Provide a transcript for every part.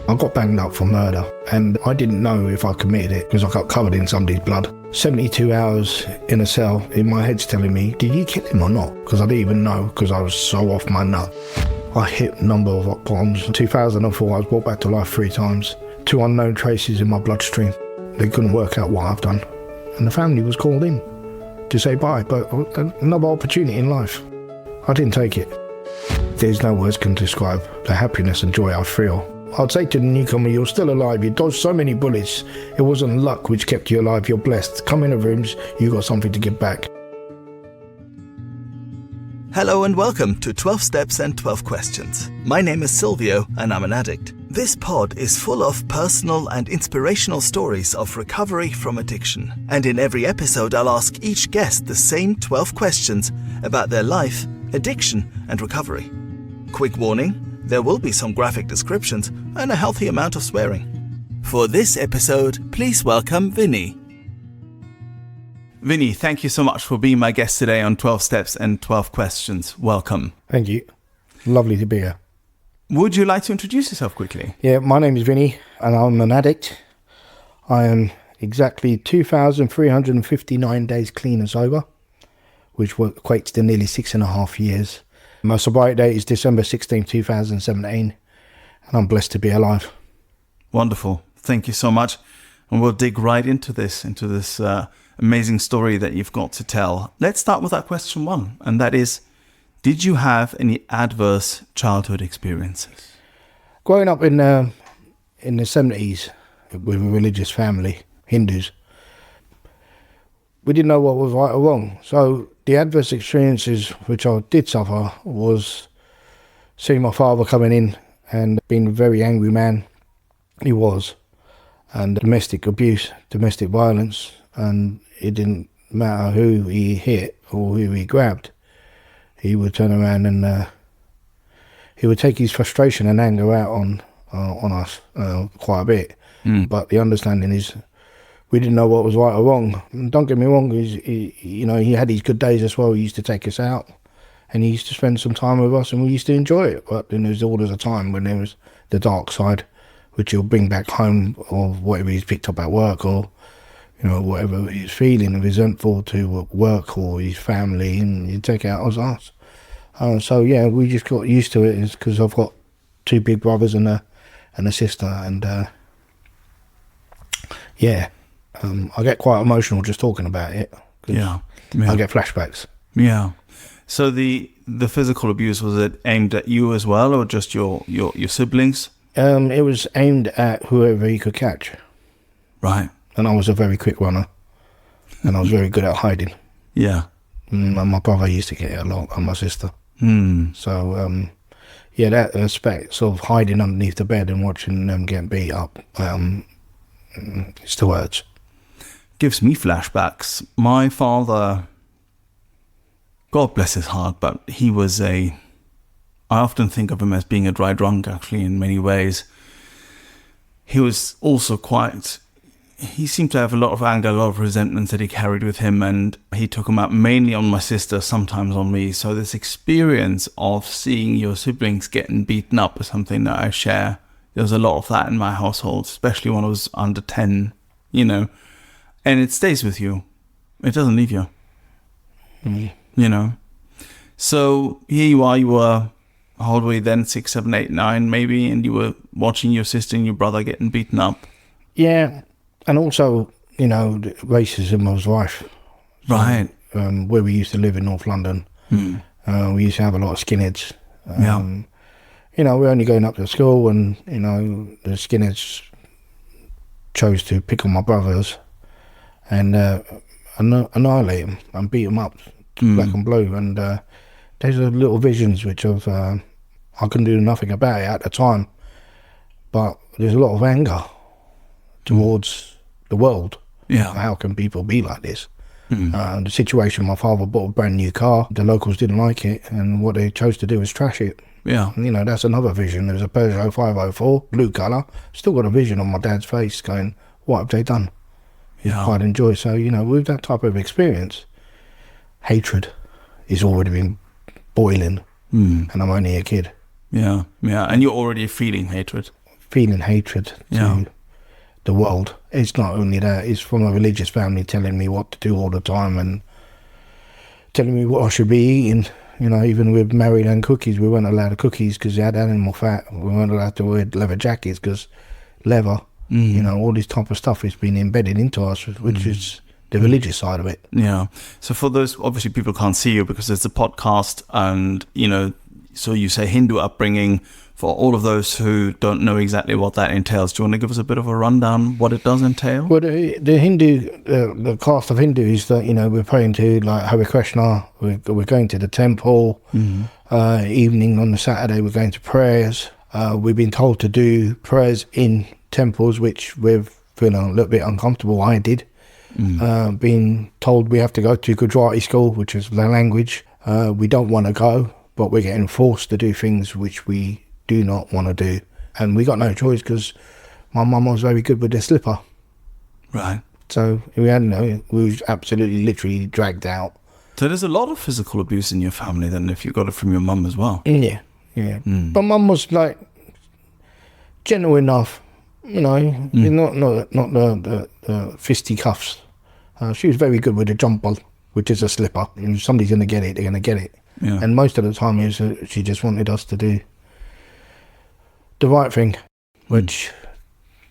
I got banged up for murder, and I didn't know if I committed it because I got covered in somebody's blood. 72 hours in a cell, in my head's telling me, did you kill him or not? Because I didn't even know, because I was so off my nut. I hit a number of rock bombs. In 2004, I was brought back to life 3 times. 2 unknown traces in my bloodstream. They couldn't work out what I've done. And the family was called in to say bye, but another opportunity in life. I didn't take it. There's no words can describe the happiness and joy I feel. I'd say to the newcomer, you're still alive, you dodged so many bullets, it wasn't luck which kept you alive, you're blessed. Come in the rooms, you got something to give back. Hello and welcome to 12 Steps and 12 Questions. My name is Silvio and I'm an addict. This pod is full of personal and inspirational stories of recovery from addiction. And in every episode I'll ask each guest the same 12 questions about their life, addiction and recovery. Quick warning, there will be some graphic descriptions and a healthy amount of swearing. For this episode, please welcome Vinny. Vinny, thank you so much for being my guest today on 12 Steps and 12 Questions. Welcome. Thank you. Lovely to be here. Would you like to introduce yourself quickly? Yeah, my name is Vinny and I'm an addict. I am exactly 2,359 days clean and sober, which equates to nearly 6.5 years. My sobriety date is December 16, 2017, and I'm blessed to be alive. Wonderful. Thank you so much. And we'll dig right into this amazing story that you've got to tell. Let's start with that question 1, and that is, did you have any adverse childhood experiences? Growing up in the 70s with a religious family, Hindus, we didn't know what was right or wrong. So the adverse experiences which I did suffer was seeing my father coming in and being a very angry man he was, and domestic abuse, domestic violence, and it didn't matter who he hit or who he grabbed. He would turn around and he would take his frustration and anger out on us quite a bit. But the understanding is we didn't know what was right or wrong. And don't get me wrong, he had his good days as well. He used to take us out and he used to spend some time with us and we used to enjoy it. But then there's always a time when there was the dark side, which he'll bring back home, or whatever he's picked up at work, or whatever he's feeling resentful to work or his family, and you take it out on us. So yeah, we just got used to it, because I've got 2 big brothers and a sister, and I get quite emotional just talking about it. Yeah. I get flashbacks. Yeah. So the physical abuse, was it aimed at you as well, or just your siblings? It was aimed at whoever he could catch. Right. And I was a very quick runner, and I was very good at hiding. Yeah. And my brother used to get it a lot, and my sister. So, that aspect, sort of hiding underneath the bed and watching them get beat up, it still hurts. Gives me flashbacks. My father, God bless his heart, but he was I often think of him as being a dry drunk, actually, in many ways. He was also he seemed to have a lot of anger, a lot of resentments that he carried with him, and he took them out mainly on my sister, sometimes on me. So this experience of seeing your siblings getting beaten up is something that I share. There's a lot of that in my household, especially when I was under 10, and it stays with you. It doesn't leave you, So here you are, you were, how old were you then, 6, 7, 8, 9 maybe, and you were watching your sister and your brother getting beaten up. Yeah. And also, racism was rife. Right. Where we used to live in North London, we used to have a lot of skinheads. We're only going up to school, and, the skinheads chose to pick on my brothers and annihilate them and beat them up black and blue. And those are little visions which I couldn't do nothing about it at the time. But there's a lot of anger towards the world. Yeah. How can people be like this? The situation, my father bought a brand new car, the locals didn't like it, and what they chose to do was trash it. Yeah. That's another vision. There's a Peugeot 504, blue colour, still got a vision on my dad's face going, what have they done? Yeah. Quite enjoy. So, with that type of experience, hatred is already been boiling, and I'm only a kid. Yeah, and you're already feeling hatred. feeling hatred to the world. It's not only that, it's from a religious family telling me what to do all the time and telling me what I should be eating. You know, even with Maryland cookies, we weren't allowed cookies because they had animal fat. We weren't allowed to wear leather jackets because leather, you know, all this type of stuff has been embedded into us, which is the religious side of it. Yeah. So for those, obviously people can't see you because it's a podcast and, you know, so you say Hindu upbringing. For all of those who don't know exactly what that entails, do you want to give us a bit of a rundown what it does entail? Well, the Hindu, the caste of Hindu is that, you know, we're praying to like Hare Krishna, we're going to the temple, evening on the Saturday we're going to prayers. We've been told to do prayers in temples, which we're feeling a little bit uncomfortable. I did. Being told we have to go to Gujarati school, which is the language. We don't want to go, but we're getting forced to do things which we do not want to do, and we got no choice because my mum was very good with the slipper, right? So we was absolutely literally dragged out. So there's a lot of physical abuse in your family then, if you got it from your mum as well. Yeah. But mum was like gentle enough, you know, not the fisticuffs. She was very good with the jumper, which is a slipper. If somebody's gonna get it, they're gonna get it. And most of the time she just wanted us to do the right thing, which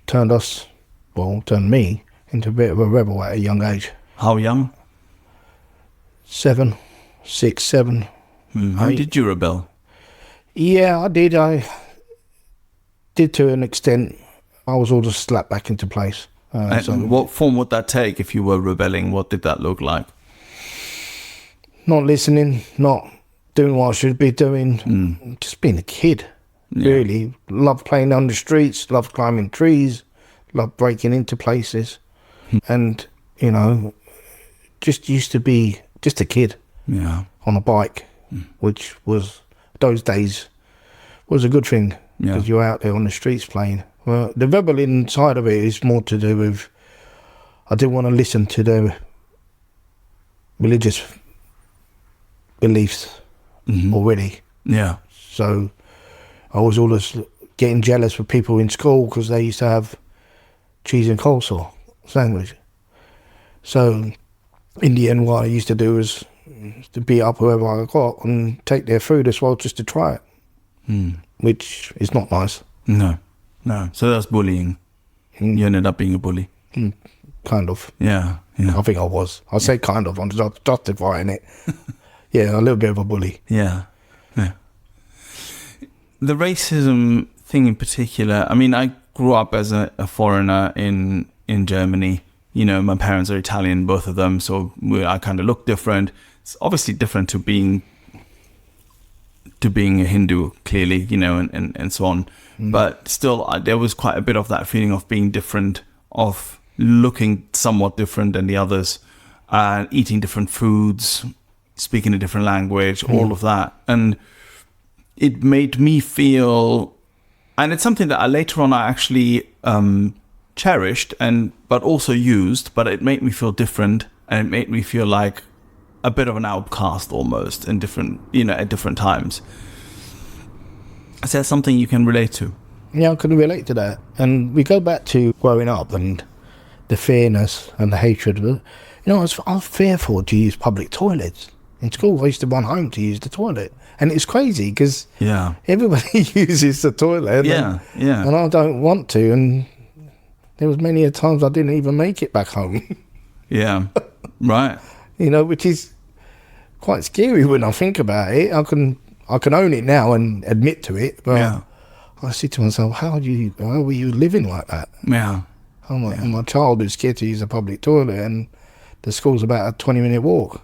turned me into a bit of a rebel at a young age. How young? 7, 6, 7. How did you rebel? Yeah, I did. I did to an extent. I was all just slapped back into place. So what form would that take if you were rebelling? What did that look like? Not listening, not doing what I should be doing, just being a kid. Really loved playing on the streets, loved climbing trees, loved breaking into places, and you know, just used to be just a kid on a bike, which was those days was a good thing because you're out there on the streets playing. Well, the rebelling side of it is more to do with I didn't want to listen to the religious beliefs already. So I was always getting jealous with people in school because they used to have cheese and coleslaw sandwich. So in the end, what I used to do was to beat up whoever I got and take their food as well just to try it, which is not nice. No. So that's bullying. You ended up being a bully. Kind of. Yeah. I think I was. I say kind of. I'm just justifying it. Yeah, a little bit of a bully. Yeah. The racism thing in particular, I mean, I grew up as a foreigner in Germany. You know, my parents are Italian, both of them, so I kind of look different. It's obviously different to being a Hindu, clearly, you know, and so on. But still, there was quite a bit of that feeling of being different, of looking somewhat different than the others, eating different foods, speaking a different language, all of that. And it made me feel, and it's something that later on I actually cherished but also used, but it made me feel different, and it made me feel like a bit of an outcast almost at different times. Is that something you can relate to? Yeah, I can relate to that. And we go back to growing up and the fearness and the hatred. You know, I was fearful to use public toilets. In school, I used to run home to use the toilet. And it's crazy because everybody uses the toilet. And I don't want to. And there was many a times I didn't even make it back home. Yeah, right. You know, which is quite scary when I think about it. I can own it now and admit to it. But I say to myself, how were you living like that? Yeah. My child is scared to use a public toilet and the school's about a 20-minute walk.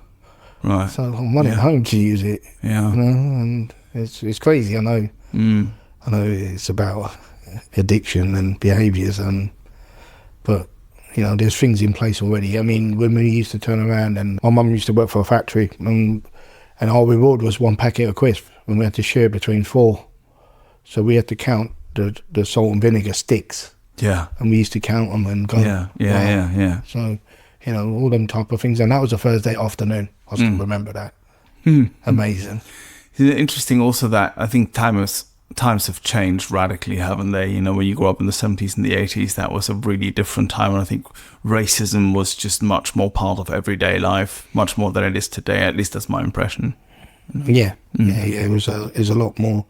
Right. So I'm running home to use it. Yeah. You know, and it's crazy, I know. I know it's about addiction and behaviours, but you know, there's things in place already. I mean, when we used to turn around, and my mum used to work for a factory, and our reward was 1 packet of crisps, and we had to share between 4. So we had to count the salt and vinegar sticks. Yeah. And we used to count them and go. Yeah. So, you know, all them type of things. And that was a Thursday afternoon. I still remember that. Amazing. It's interesting also that I think time times have changed radically, haven't they? You know, when you grew up in the 70s and the 80s, that was a really different time. And I think racism was just much more part of everyday life, much more than it is today. At least that's my impression. Yeah, it was a lot more.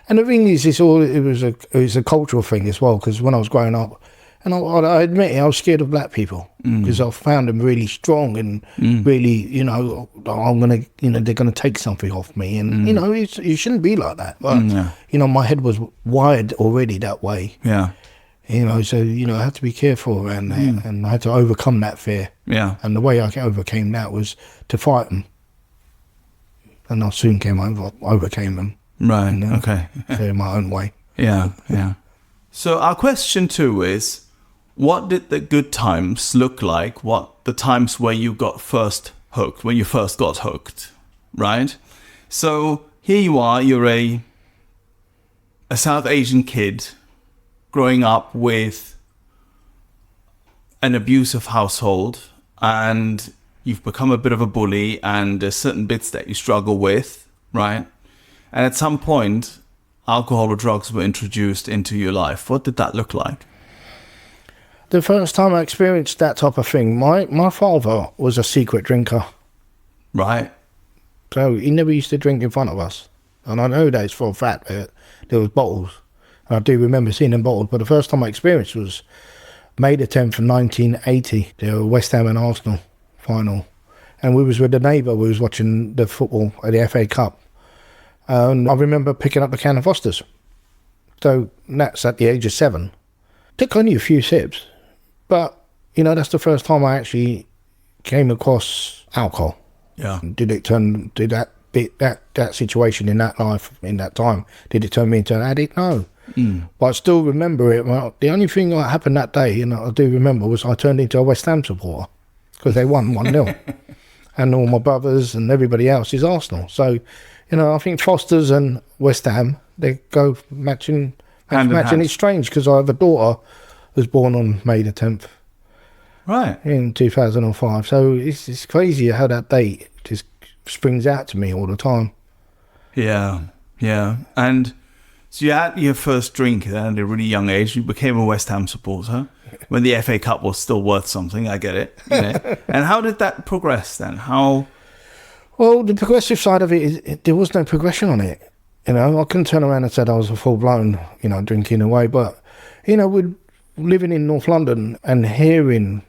And the thing is, it was a cultural thing as well, because when I was growing up, and I admit I was scared of black people, because I found them really strong and really, you know, they're gonna take something off me, and you know, you shouldn't be like that. But you know, my head was wired already that way. Yeah. You know, so you know, I had to be careful around that, and I had to overcome that fear. Yeah. And the way I overcame that was to fight them, and I soon overcame them. Right. You know, Okay. in my own way. Yeah. Yeah. So our question 2 is, what did the good times look like? What the times where you got first hooked, when you first got hooked, right? So here you are, you're a South Asian kid growing up with an abusive household, and you've become a bit of a bully, and there's certain bits that you struggle with, right? And at some point, alcohol or drugs were introduced into your life. What did that look like? The first time I experienced that type of thing, my father was a secret drinker. Right. So he never used to drink in front of us. And I know that it's for a fact that there was bottles. And I do remember seeing them bottles, but the first time I experienced was May the 10th of 1980, the West Ham and Arsenal final. And we was with a neighbour, we was watching the football at the FA Cup. And I remember picking up a can of Foster's. So that's at the age of 7. Took only a few sips, but you know, that's the first time I actually came across alcohol. Yeah. Did that situation in that life, in that time, did it turn me into an addict? No. But I still remember it. Well, the only thing that happened that day, and I do remember, was I turned into a West Ham supporter because they won 1-0. And all my brothers and everybody else is Arsenal. So, you know, I think Foster's and West Ham, they go matching. It's strange because I have a daughter who was born on May the 10th. Right. In 2005. So it's crazy how that date just springs out to me all the time. Yeah. Yeah. And so you had your first drink at a really young age. You became a West Ham supporter when the FA Cup was still worth something. I get it. You know? And how did that progress then? Well, the progressive side of it is there was no progression on it. You know, I couldn't turn around and say I was a full-blown, you know, drinking away. But, you know, we're living in North London and hearing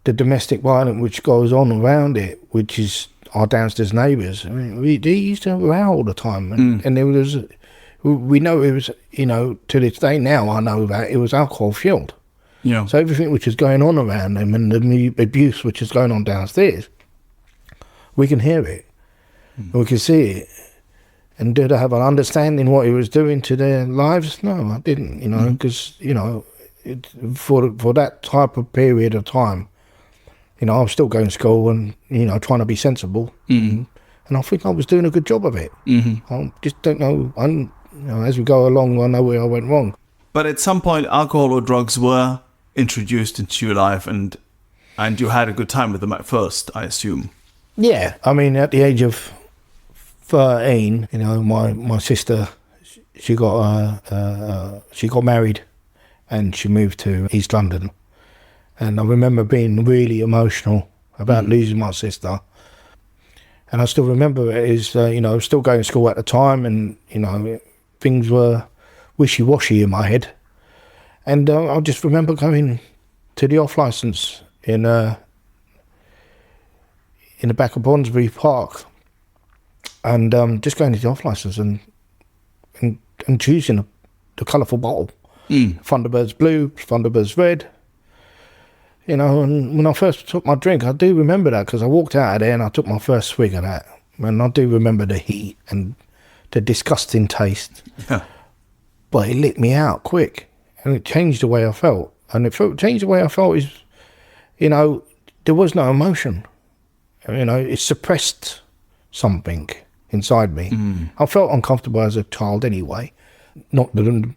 the domestic violence which goes on around it, which is our downstairs neighbours. I mean, they used to row all the time. And there was, we know it was, you know, to this day now I know that it was alcohol-fuelled. Yeah. So everything which is going on around them and the abuse which is going on downstairs, we can hear it. We can see it. And did I have an understanding what he was doing to their lives? No, I didn't, you know, because, you know, for that type of period of time, you know, I was still going to school and, you know, trying to be sensible. And I think I was doing a good job of it. I just don't know, you know, as we go along, I know where I went wrong. But at some point, alcohol or drugs were introduced into your life, and you had a good time with them at first, I assume. Yeah, I mean, at the age of 13, you know, my sister, she got married, and she moved to East London, and I remember being really emotional about losing my sister. And I still remember it is, you know, I was still going to school at the time, and you know, things were wishy-washy in my head. And I just remember going to the off licence in the back of Bonsbury Park. And just going to the off licence and choosing the colourful bottle. Thunderbird's blue, Thunderbird's red. You know, and when I first took my drink, I do remember that because I walked out of there and I took my first swig of that. And I do remember the heat and the disgusting taste. Yeah. But it lit me out quick and it changed the way I felt. And it changed the way I felt is, you know, there was no emotion. You know, it suppressed something inside me. I felt uncomfortable as a child anyway, not belonging,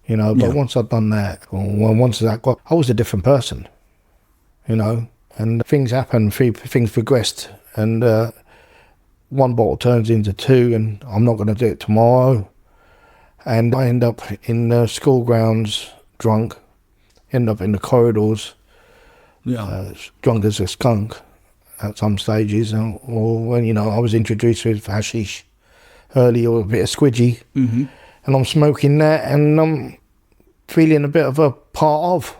you know, but once I'd done that, or once I was a different person, you know, and things happened, things progressed, and one bottle turns into two, and I'm not going to do it tomorrow. And I end up in the school grounds drunk, end up in the corridors, drunk as a skunk at some stages. Or when, you know, I was introduced with hashish early, or a bit of squidgy, and I'm smoking that, and I'm feeling a bit of a part of.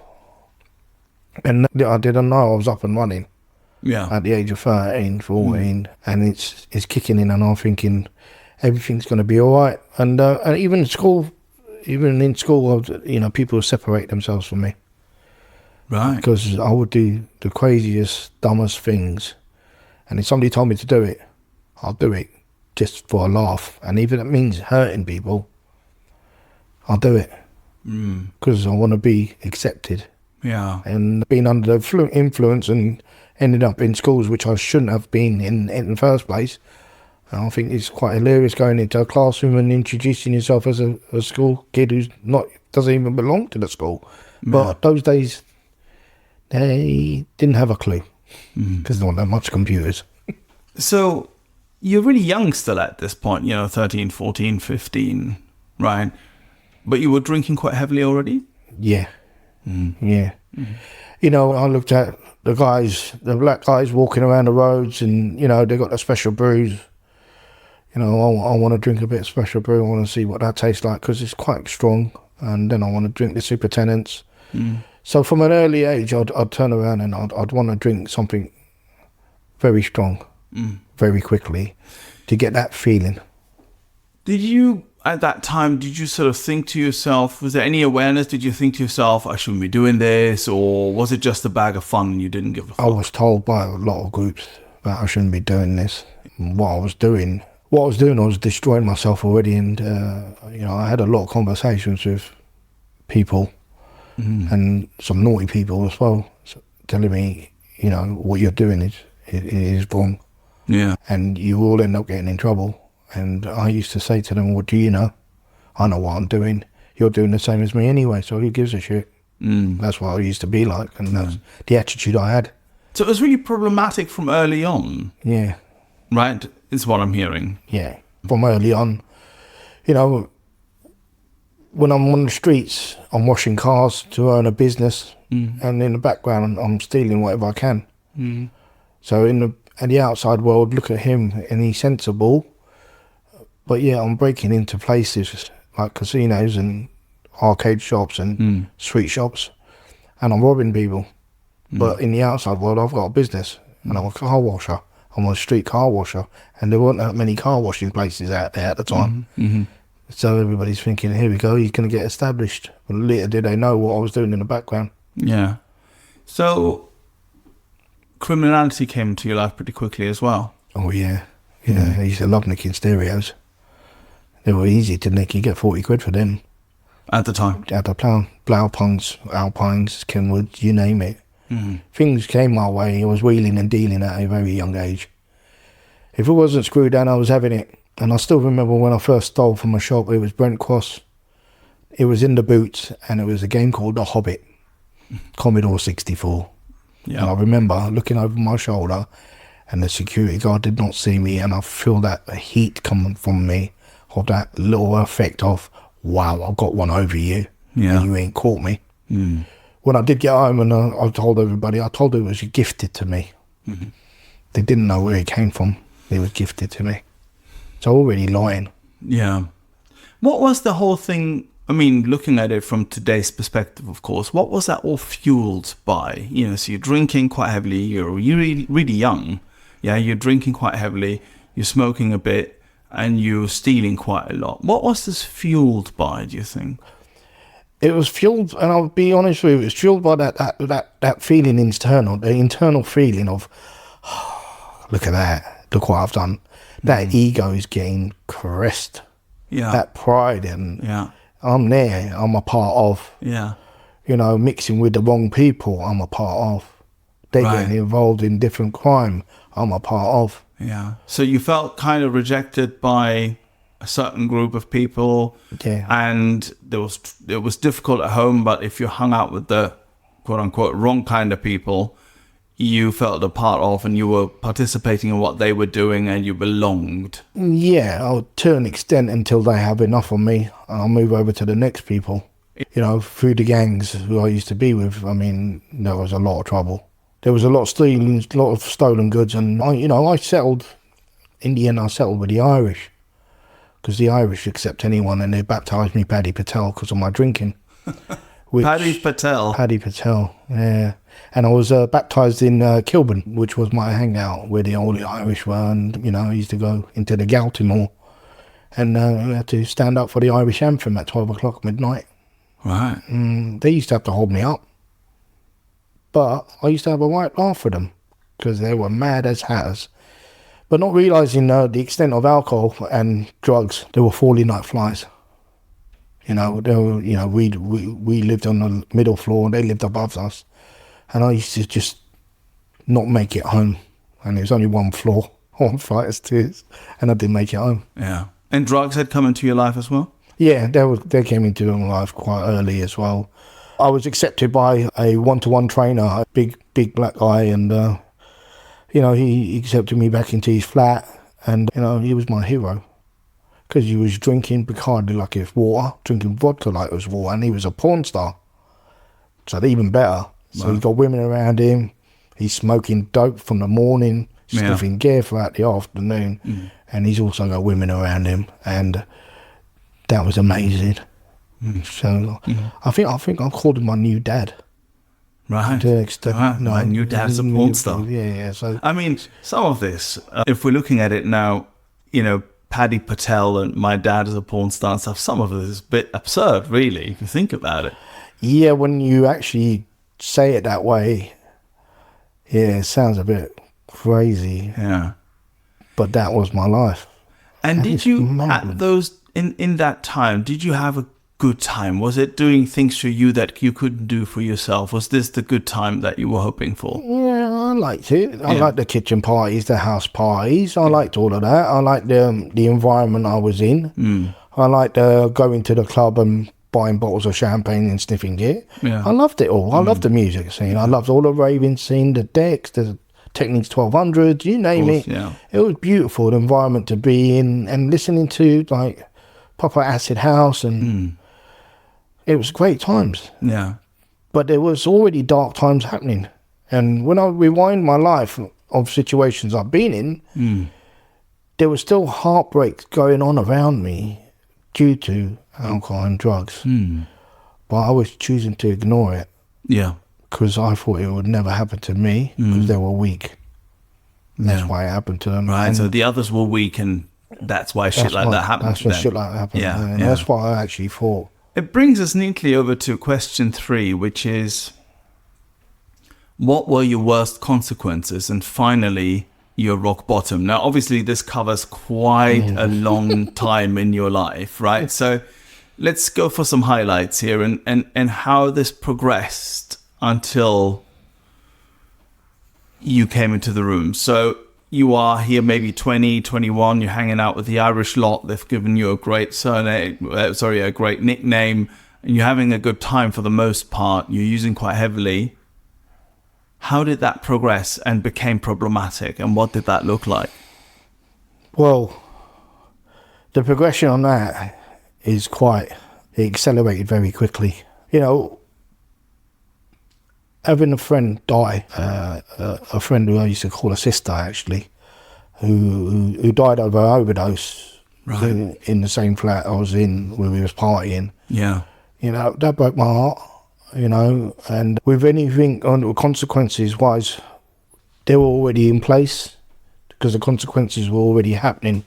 And I didn't know I was up and running at the age of 13, 14, and it's kicking in, and I'm thinking everything's going to be all right. And even in school, you know, people separate themselves from me. Right. Because I would do the craziest, dumbest things. And if somebody told me to do it, I'll do it just for a laugh. And even if it means hurting people, I'll do it. Because I want to be accepted. Yeah. And being under the influence and ended up in schools which I shouldn't have been in the first place. And I think it's quite hilarious going into a classroom and introducing yourself as a school kid who's doesn't even belong to the school. Yeah. But those days, they didn't have a clue because there weren't that much computers. So you're really young still at this point, you know, 13, 14, 15, right? But you were drinking quite heavily already? Yeah. Yeah. You know, I looked at the black guys walking around the roads, and, you know, they got the special brews. You know, I want to drink a bit of special brew. I want to see what that tastes like because it's quite strong. And then I want to drink the supertenants. So from an early age, I'd turn around and I'd want to drink something very strong, very quickly, to get that feeling. Did you, at that time, did you sort of think to yourself, was there any awareness? Did you think to yourself, I shouldn't be doing this? Or was it just a bag of fun and you didn't give a fuck? I was told by a lot of groups that I shouldn't be doing this. What I was doing, I was destroying myself already. And, you know, I had a lot of conversations with people and some naughty people as well, telling me, you know, what you're doing is wrong. Yeah. And you will end up getting in trouble. And I used to say to them, well, do you know? I know what I'm doing. You're doing the same as me anyway, so who gives a shit? That's what I used to be like, and that's the attitude I had. So it was really problematic from early on. Yeah. Right? Is what I'm hearing. Yeah. From early on, you know, when I'm on the streets, I'm washing cars to earn a business, and in the background, I'm stealing whatever I can. So in the outside world, look at him, and he's sensible. But yeah, I'm breaking into places like casinos and arcade shops and sweet shops, and I'm robbing people. But in the outside world, I've got a business, and I'm a car washer. I'm a street car washer, and there weren't that many car washing places out there at the time. So everybody's thinking, here we go, he's going to get established. But little did they know what I was doing in the background. Yeah. So criminality came into your life pretty quickly as well. Oh yeah. Yeah, I used to love nicking stereos. They were easy to nick. You get 40 quid for them. At the time? At the Blaupungs, Alpines, Kenwoods, you name it. Things came my way. I was wheeling and dealing at a very young age. If it wasn't screwed down, I was having it. And I still remember when I first stole from a shop, it was Brent Cross. It was in the boots, and it was a game called The Hobbit, Commodore 64. Yeah. And I remember looking over my shoulder, and the security guard did not see me, and I feel that heat coming from me, of that little effect of, wow, I've got one over you, and you ain't caught me. When I did get home, and I told everybody, it was gifted to me. They didn't know where it came from. It was gifted to me. So already lying. Yeah. What was the whole thing, I mean, looking at it from today's perspective, of course, what was that all fueled by? You know, so you're drinking quite heavily, you're really, really young. Yeah, you're drinking quite heavily, you're smoking a bit, and you're stealing quite a lot. What was this fueled by, do you think? It was fueled, and I'll be honest with you, it was fueled by that feeling the internal feeling of, oh, look at that, look what I've done. That ego is getting caressed. Yeah. That pride, and I'm there, I'm a part of. Yeah. You know, mixing with the wrong people, I'm a part of. They're getting involved in different crime, I'm a part of. Yeah. So you felt kind of rejected by a certain group of people. Yeah. And it was difficult at home, but if you hung out with the quote unquote wrong kind of people, you felt a part of and you were participating in what they were doing and you belonged. Yeah, to an extent, until they have enough of me, I'll move over to the next people. You know, through the gangs who I used to be with, I mean, there was a lot of trouble. There was a lot of stealing, a lot of stolen goods, and I settled, in the end I settled with the Irish, because the Irish accept anyone, and they baptised me Paddy Patel because of my drinking. Paddy Patel? Paddy Patel, yeah. And I was baptised in Kilburn, which was my hangout, where all the Irish were, and, I used to go into the Galtimore, and we had to stand up for the Irish anthem at 12 o'clock midnight. Right. They used to have to hold me up. But I used to have a right laugh with them, because they were mad as hatters. But not realising the extent of alcohol and drugs, they were falling like flies. We lived on the middle floor and they lived above us. And I used to just not make it home. And it was only one floor, one flight of stairs, and I didn't make it home. Yeah. And drugs had come into your life as well? Yeah, they came into my life quite early as well. I was accepted by a one-to-one trainer, a big black guy, and he accepted me back into his flat, and he was my hero, because he was drinking Bacardi like it was water, drinking vodka like it was water, and he was a porn star, so even better. So Wow. He's got women around him, he's smoking dope from the morning, sniffing gear throughout the afternoon, and he's also got women around him, and that was amazing. So I think I called him my new dad. Right. To an extent. Right. My new dad's a porn star. Yeah. So I mean, some of this, if we're looking at it now, Paddy Patel and my dad is a porn star and stuff, some of it is a bit absurd, really, if you think about it. yeah, when you actually say it that way, yeah, it sounds a bit crazy. Yeah. But that was my life. And did you, mad. at those, in that time, did you have a good time? Was it doing things for you that you couldn't do for yourself? Was this the good time that you were hoping for? Yeah, I liked it. I liked the kitchen parties, the house parties. I liked all of that. I liked the environment I was in. I liked going to the club and buying bottles of champagne and sniffing it. Yeah. I loved it all. I loved the music scene. I loved all the raving scene, the decks, the Techniques 1200, you name it. Yeah. It was beautiful, the environment to be in, and listening to like proper acid house, and it was great times. Yeah. But there was already dark times happening. And when I rewind my life of situations I've been in, there was still heartbreak going on around me due to alcohol and drugs. But I was choosing to ignore it, Yeah. because I thought it would never happen to me, because they were weak. That's why it happened to them. Right. And So the others were weak and that's why shit like that happened. That's why shit like that happened. Yeah, And yeah. that's what I actually thought. It brings us neatly over to question 3, which is, what were your worst consequences? And finally, your rock bottom. Now, obviously, this covers quite a long time in your life, right? So let's go for some highlights here and how this progressed until you came into the room. So you are here maybe 20, 21, you're hanging out with the Irish lot, they've given you a great a great nickname, and you're having a good time for the most part, you're using quite heavily. How did that progress and became problematic, and what did that look like? Well, the progression on that is it accelerated very quickly. Having a friend die, a friend who I used to call a sister actually, who died of an overdose in the same flat I was in when we was partying. Yeah. That broke my heart, and with anything on consequences wise, they were already in place because the consequences were already happening.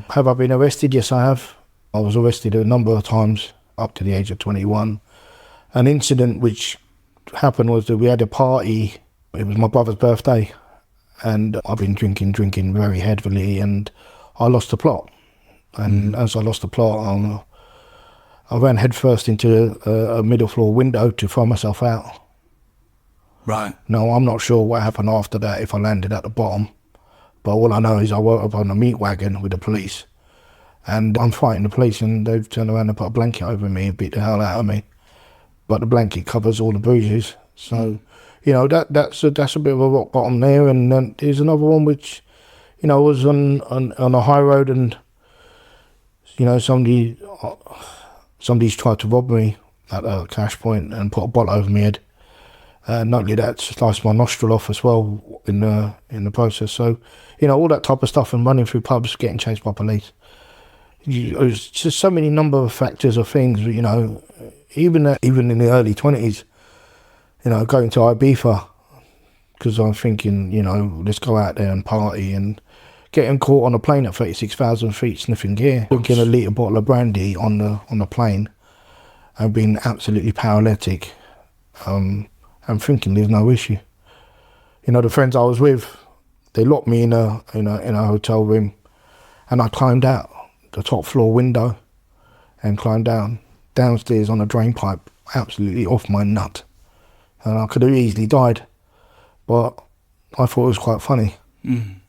Have I been arrested? Yes, I have. I was arrested a number of times up to the age of 21. An incident which happened was that we had a party. It was my brother's birthday, and I've been drinking very heavily, and I lost the plot. And as I lost the plot, I ran headfirst into a middle floor window to throw myself out. Right. No, I'm not sure what happened after that, if I landed at the bottom. But all I know is I woke up on a meat wagon with the police, and I'm fighting the police, and they've turned around and put a blanket over me and beat the hell out of me. But the blanket covers all the bruises, So, that's a bit of a rock bottom there. And then there's another one which, was on a high road, and somebody's tried to rob me at a cash point and put a bottle over my head. Not only that, sliced my nostril off as well in the process. So, all that type of stuff, and running through pubs, getting chased by police. There's just so many number of factors of things. Even in the early 20s, going to Ibiza because I'm thinking, let's go out there and party, and getting caught on a plane at 36,000 feet sniffing gear, drinking a litre bottle of brandy on the plane, and being absolutely paralytic, and thinking there's no issue. The friends I was with, they locked me in a hotel room, and I climbed out the top floor window and climbed downstairs on a drain pipe, absolutely off my nut, and I could have easily died, but I thought it was quite funny. You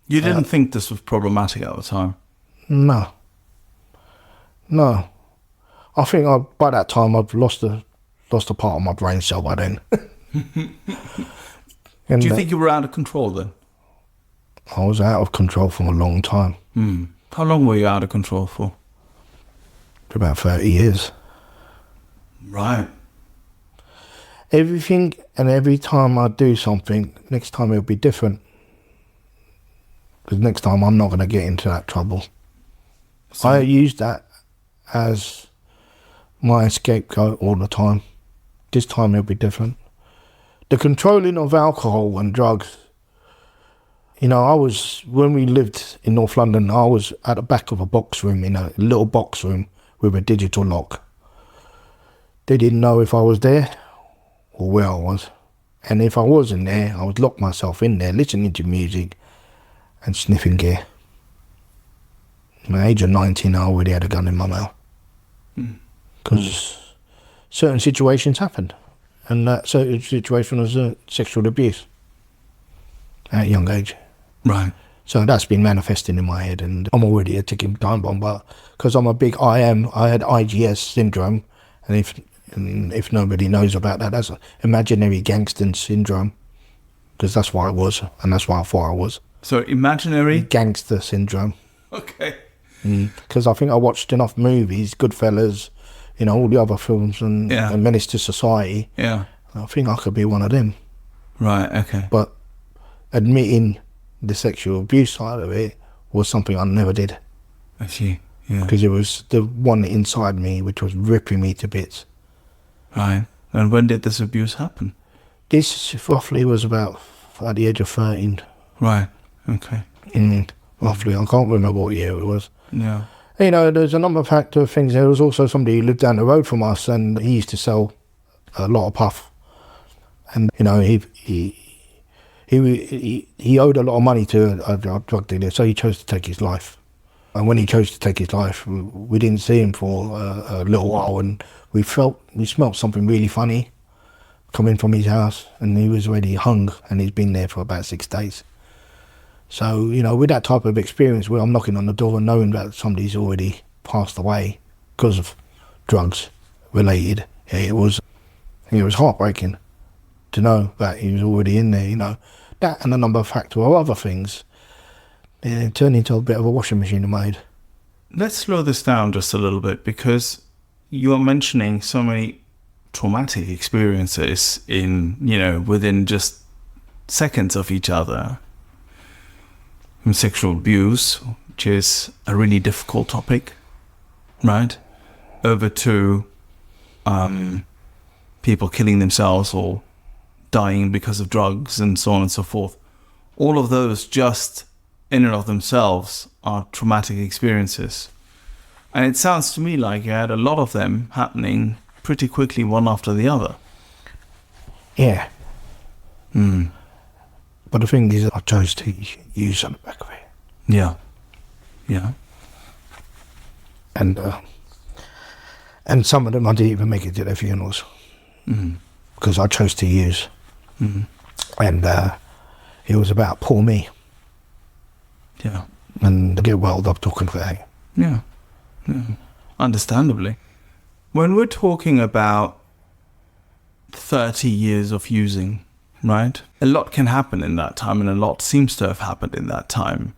didn't think this was problematic at the time? No. I think by that time I'd lost a part of my brain cell by then. Do you think you were out of control then? I was out of control for a long time. How long were you out of control for? For about 30 years. Right. Everything and every time I do something, next time it'll be different. Because next time I'm not going to get into that trouble. So I use that as my scapegoat all the time. This time it'll be different. The controlling of alcohol and drugs. When we lived in North London, I was at the back of a box room, in a little box room with a digital lock. They didn't know if I was there or where I was. And if I wasn't there, I would lock myself in there, listening to music and sniffing gear. At the age of 19, I already had a gun in my mouth. Because certain situations happened. And that certain situation was sexual abuse at a young age. Right. So that's been manifesting in my head, and I'm already a ticking time bomb. But because I'm a big I had IGS syndrome, and if nobody knows about that, that's imaginary gangster syndrome, because that's what I was, and that's what I thought I was. So imaginary gangster syndrome. Okay. Because I think I watched enough movies, Goodfellas, all the other films, and Menace to Society. Yeah. I think I could be one of them. Right. Okay. But admitting the sexual abuse side of it was something I never did. I see. Yeah. Because it was the one inside me which was ripping me to bits. Right. And when did this abuse happen? This roughly was about at the age of 13. Right. Okay. Roughly. I can't remember what year it was. Yeah. There's a number of factor things. There was also somebody who lived down the road from us, and he used to sell a lot of puff. And, he owed a lot of money to a drug dealer, so he chose to take his life. And when he chose to take his life, we didn't see him for a little while, and we smelt something really funny coming from his house, and he was already hung, and he's been there for about 6 days. So, with that type of experience where I'm knocking on the door and knowing that somebody's already passed away because of drugs related, it was heartbreaking to know that he was already in there, That and a number of factors of other things. It turned into a bit of a washing machine in my head. Let's slow this down just a little bit, because you are mentioning so many traumatic experiences within just seconds of each other. From sexual abuse, which is a really difficult topic, right? Over to people killing themselves or dying because of drugs and so on and so forth. All of those just in and of themselves are traumatic experiences. And it sounds to me like you had a lot of them happening pretty quickly, one after the other. Yeah. But the thing is, I chose to use on the back of it. Yeah. Yeah. And some of them I didn't even make it to their funerals. Because I chose to use. And it was about poor me. Yeah. And I get welled up talking about that. Yeah. Understandably. When we're talking about 30 years of using, right? A lot can happen in that time, and a lot seems to have happened in that time.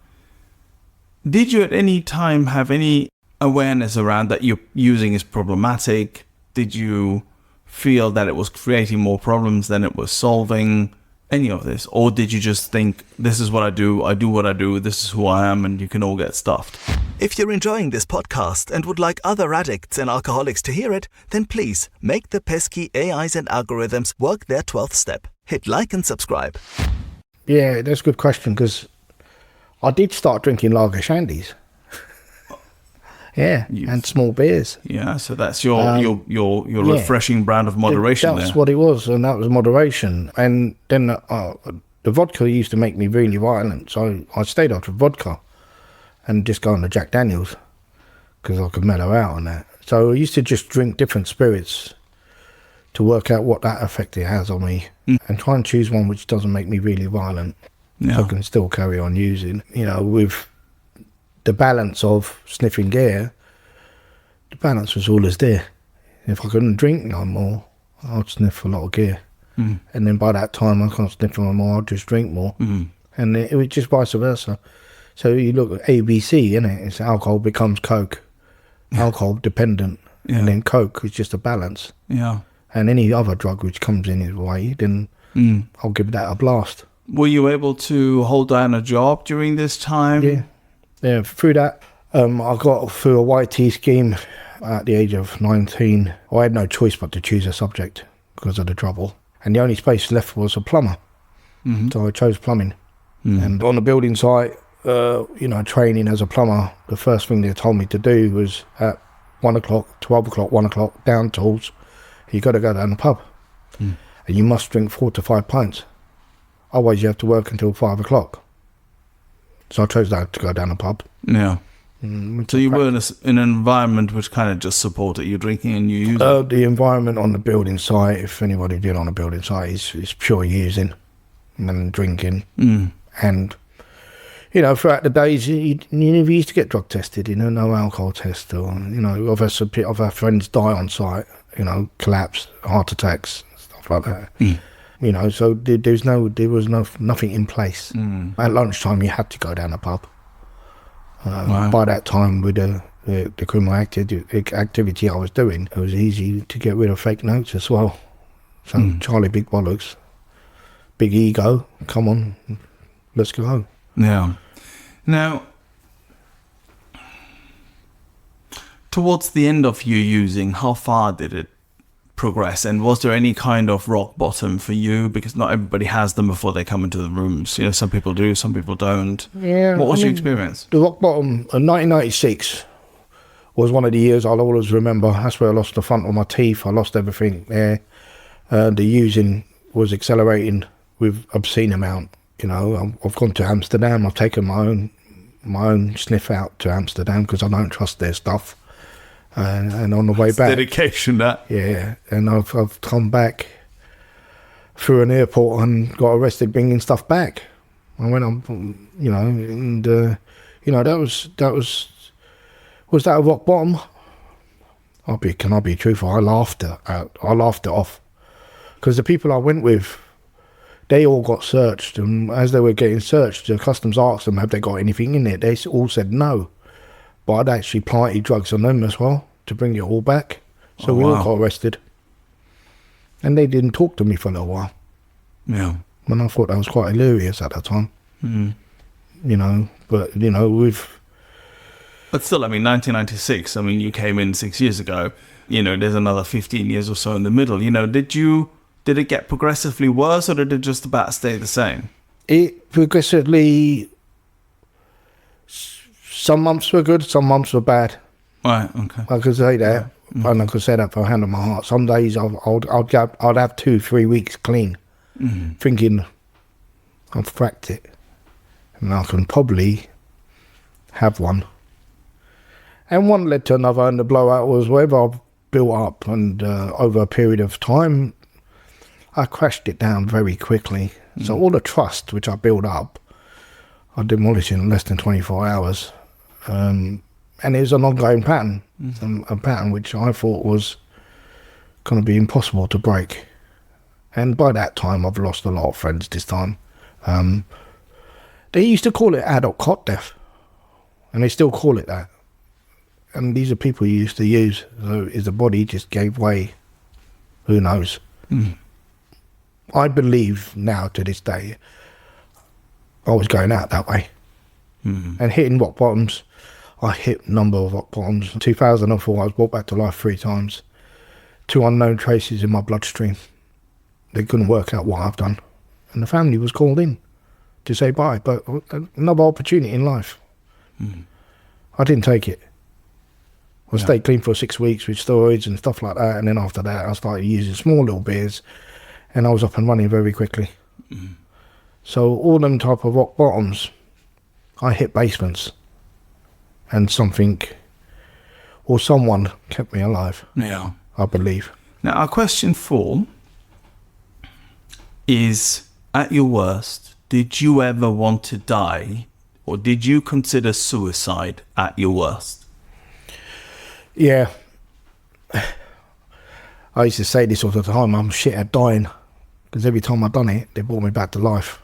Did you at any time have any awareness around that your using is problematic? Did you feel that it was creating more problems than it was solving? Any of this? Or did you just think, this is what I do what I do, this is who I am, and you can all get stuffed? If you're enjoying this podcast and would like other addicts and alcoholics to hear it, then please make the pesky AIs and algorithms work their 12th step. Hit like and subscribe. Yeah, that's a good question, because I did start drinking lager shandies. Yeah, and small beers. Yeah, so that's your refreshing brand of moderation. That's what it was, and that was moderation. And then the vodka used to make me really violent, so I stayed after vodka and just go on to Jack Daniels because I could mellow out on that. So I used to just drink different spirits to work out what that effect it has on me, and try and choose one which doesn't make me really violent, so I can still carry on using. You know, with the balance of sniffing gear, the balance was always there. If I couldn't drink no more, I'd sniff a lot of gear. And then by that time, I can't sniff no more, I'd just drink more. And it was just vice versa. So you look at ABC, innit? It's alcohol becomes Coke, alcohol dependent, and then Coke is just a balance. Yeah. And any other drug which comes in his way, then I'll give that a blast. Were you able to hold down a job during this time? Yeah, through that, I got through a YT scheme at the age of 19. I had no choice but to choose a subject because of the trouble. And the only space left was a plumber. So I chose plumbing. And on the building site, training as a plumber, the first thing they told me to do was at 1 o'clock, 12 o'clock, 1 o'clock, down tools, you got to go down the pub. And you must drink 4 to 5 pints. Otherwise you have to work until 5 o'clock. So I chose that to go down the pub. Yeah. So you were in an environment which kind of just supported you drinking and you using? The environment on the building site, if anybody did on a building site, is pure using and drinking. And, throughout the days, you never used to get drug tested, no alcohol test. Or, I've had friends die on site, collapse, heart attacks, stuff like that. So there was nothing in place. At lunchtime, you had to go down the pub. Wow. By that time, with the criminal activity I was doing, it was easy to get rid of fake notes as well. So Charlie Big Bollocks, big ego, come on, let's go. Yeah. Now, towards the end of you using, how far did it progress, and was there any kind of rock bottom for you? Because not everybody has them before they come into the rooms. Some people do, some people don't. Yeah. What was your experience? The rock bottom, 1996 was one of the years I'll always remember. That's where I lost the front of my teeth. I lost everything there. The using was accelerating with obscene amount. I've gone to Amsterdam. I've taken my own sniff out to Amsterdam because I don't trust their stuff. And on the way back, dedication, that. Yeah, and I've come back through an airport and got arrested bringing stuff back. I went on, that was that a rock bottom? Can I be truthful? I laughed it off because the people I went with, they all got searched, and as they were getting searched, the customs asked them, have they got anything in it? They all said no. But I'd actually planted drugs on them as well to bring it all back. So we all got arrested. And they didn't talk to me for a little while. Yeah. And I thought that was quite hilarious at that time. But still, 1996, you came in 6 years ago. There's another 15 years or so in the middle. Did it get progressively worse, or did it just about stay the same? It progressively... Some months were good, some months were bad. Right, okay. I could say that, and I could say that for hand on my heart. Some days I'd have 2-3 weeks clean, thinking I've cracked it, and I can probably have one. And one led to another, and the blowout was whatever I've built up, and over a period of time, I crashed it down very quickly. So all the trust which I built up, I demolished in less than 24 hours. And it was an ongoing pattern, a pattern which I thought was going to be impossible to break. And by that time, I've lost a lot of friends this time. They used to call it adult cot death, and they still call it that. And these are people you used to use. So is the body just gave way? Who knows? I believe now to this day, I was going out that way. And hitting rock bottoms. I hit a number of rock bottoms. In 2004, I was brought back to life 3 times. 2 unknown traces in my bloodstream. They couldn't work out what I've done. And the family was called in to say bye. But another opportunity in life. I didn't take it. I stayed clean for 6 weeks with steroids and stuff like that. And then after that, I started using small little beers. And I was up and running very quickly. So all them type of rock bottoms, I hit basements. And something or someone kept me alive. Yeah. I believe. Now, our question 4 is, at your worst, did you ever want to die, or did you consider suicide at your worst? Yeah. I used to say this all the time, I'm shit at dying, because every time I've done it, they brought me back to life.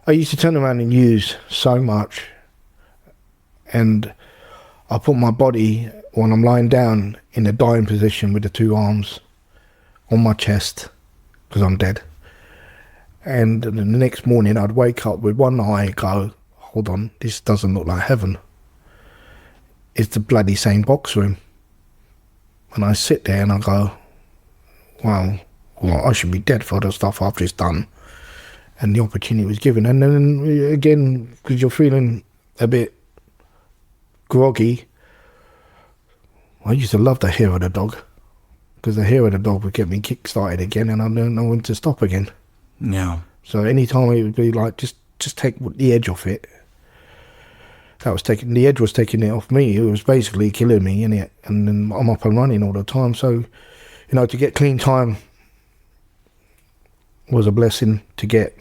I used to turn around and use so much, and I put my body, when I'm lying down, in a dying position with the 2 arms on my chest, because I'm dead. And the next morning I'd wake up with one eye and go, hold on, this doesn't look like heaven. It's the bloody same box room. And I sit there and I go, wow, well, I should be dead for the stuff I've just done. And the opportunity was given. And then again, because you're feeling a bit groggy, I used to love the hair of the dog, because the hair of the dog would get me kick-started again, and I didn't know when to stop again. Yeah. So any time it would be like, just take the edge off it. The edge was taking it off me. It was basically killing me, innit? And then I'm up and running all the time. So, you know, to get clean time was a blessing. To get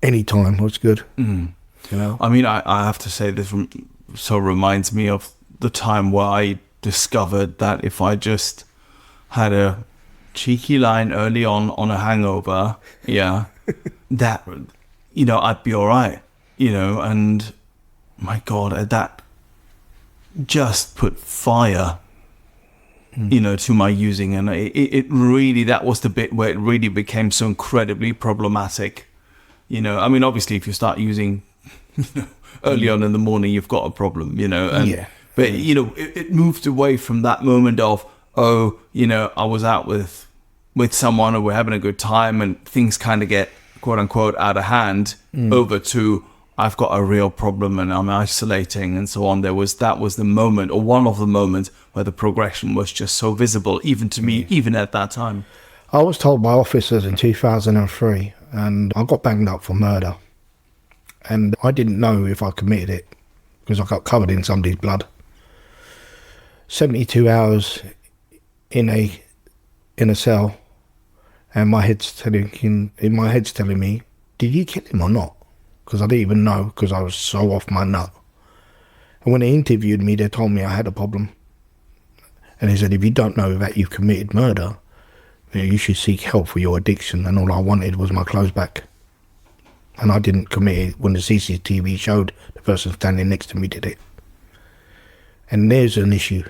any time was good. You know? I mean, I have to say, this so reminds me of the time where I discovered that if I just had a cheeky line early on a hangover, that, you know, I'd be all right, you know. And my God, that just put fire, you know, to my using. And it really, that was the bit where it really became so incredibly problematic, you know. I mean, obviously, if you start using, you know, early on in the morning, you've got a problem, you know. And, but, you know, it moved away from that moment of, oh, you know, I was out with someone, or we're having a good time, and things kind of get, quote unquote, out of hand, over to, I've got a real problem and I'm isolating and so on. That was the moment, or one of the moments, where the progression was just so visible, even to me, even at that time. I was told by officers in 2003, and I got banged up for murder. And I didn't know if I committed it, because I got covered in somebody's blood. 72 hours in a cell, and my head's telling me, did you kill him or not? Because I didn't even know, because I was so off my nut. And when they interviewed me, they told me I had a problem. And they said, if you don't know that you've committed murder, you should seek help for your addiction. And all I wanted was my clothes back. And I didn't commit it when the CCTV showed the person standing next to me did it. And there's an issue,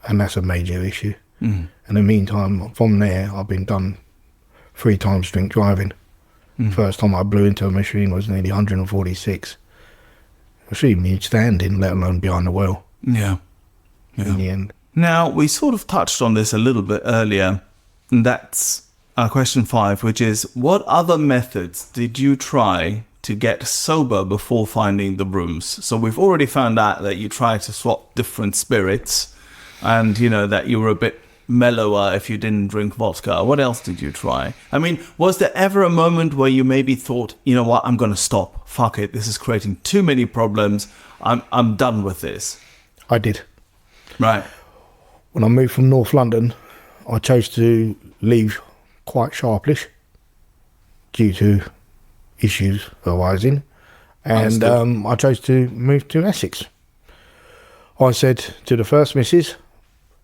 and that's a major issue. In the meantime, from there, I've been done 3 times drink driving. First time I blew into a machine was nearly 146. It shouldn't mean standing, let alone behind the wheel. Yeah. In the end. Now, we sort of touched on this a little bit earlier, and that's question 5, which is, what other methods did you try to get sober before finding the rooms? So we've already found out that you tried to swap different spirits, and, you know, that you were a bit mellower if you didn't drink vodka. What else did you try? I mean, was there ever a moment where you maybe thought, you know what, I'm going to stop. Fuck it. This is creating too many problems. I'm done with this. I did. Right. When I moved from North London, I chose to leave quite sharply due to issues arising. And I chose to move to Essex. I said to the first missus,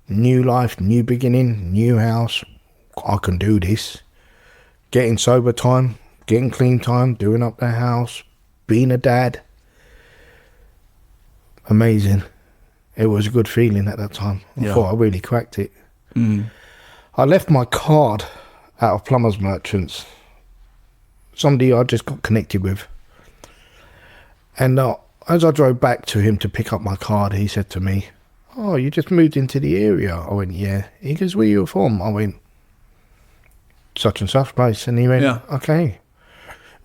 new life, new beginning, new house, I can do this. Getting sober time, getting clean time, doing up the house, being a dad. Amazing. It was a good feeling at that time. I thought I really cracked it. I left my card out of Plumbers Merchants. Somebody I just got connected with. And as I drove back to him to pick up my card, he said to me, "Oh, you just moved into the area?" I went, "Yeah." He goes, "Where you from?" I went, "Such and such place." And he went, "Okay.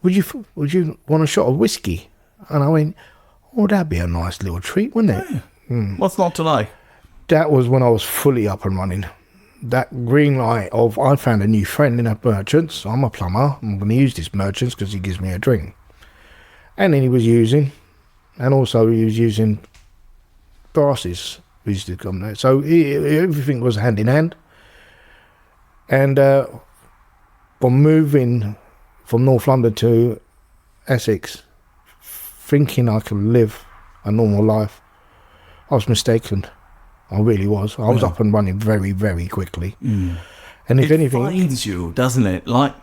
Would you want a shot of whiskey?" And I went, "Oh, that'd be a nice little treat, wouldn't it?" What's not to like? That was when I was fully up and running. That green light of, I found a new friend in a merchants. I'm a plumber. I'm going to use this merchants because he gives me a drink. And then he was using, and also he was using brasses. We used to come there. So everything was hand in hand. And from moving from North London to Essex, thinking I could live a normal life, I was mistaken. I really was. I was up and running very, very quickly. And if anything... It finds you, doesn't it? Like,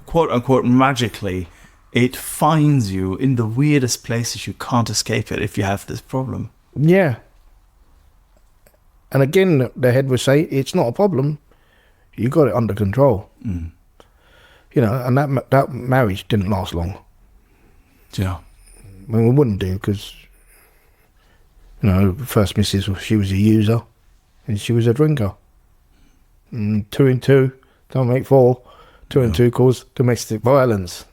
quote unquote, magically, it finds you in the weirdest places. You can't escape it if you have this problem. Yeah. And again, the head would say, it's not a problem. You got it under control. You know, and that marriage didn't last long. Yeah. I mean, we wouldn't do, because, you know, first missus, she was a user and she was a drinker. 2 and 2 don't make 4. 2 and 2 cause domestic violence.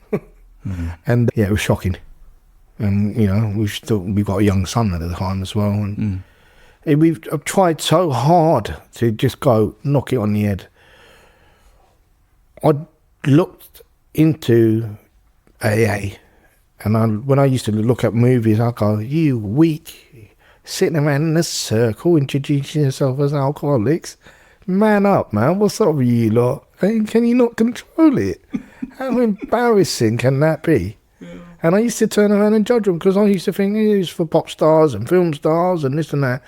And yeah, it was shocking. And, you know, we've got a young son at the time as well. And we've tried so hard to just go knock it on the head. I looked into AA, and when I used to look at movies, I go, "You weak, sitting around in a circle, introducing yourself as alcoholics. Man up, man. What's up with you lot? Can you not control it? How embarrassing can that be?" And I used to turn around and judge them, because I used to think it was for pop stars and film stars and this and that.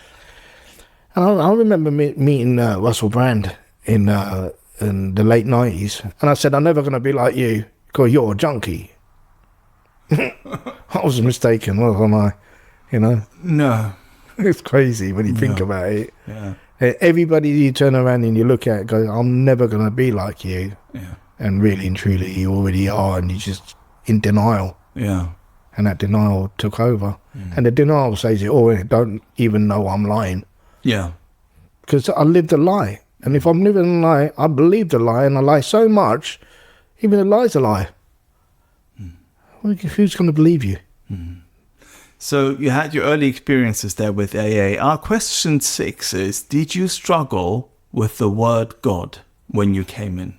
And I remember meeting Russell Brand in the late 90s, and I said, "I'm never going to be like you, because you're a junkie." I was mistaken, wasn't I? You know? No. It's crazy when you think about it. Yeah. Everybody you turn around and you look at goes, "I'm never going to be like you." Yeah. And really and truly you already are, and you're just in denial. Yeah. And that denial took over. And the denial says it all, and it don't even know I'm lying. Yeah. Because I lived a lie. And if I'm living a lie, I believe the lie, and I lie so much, even a lie's a lie. Who's going to believe you? So you had your early experiences there with AA. Our question 6 is, did you struggle with the word God when you came in?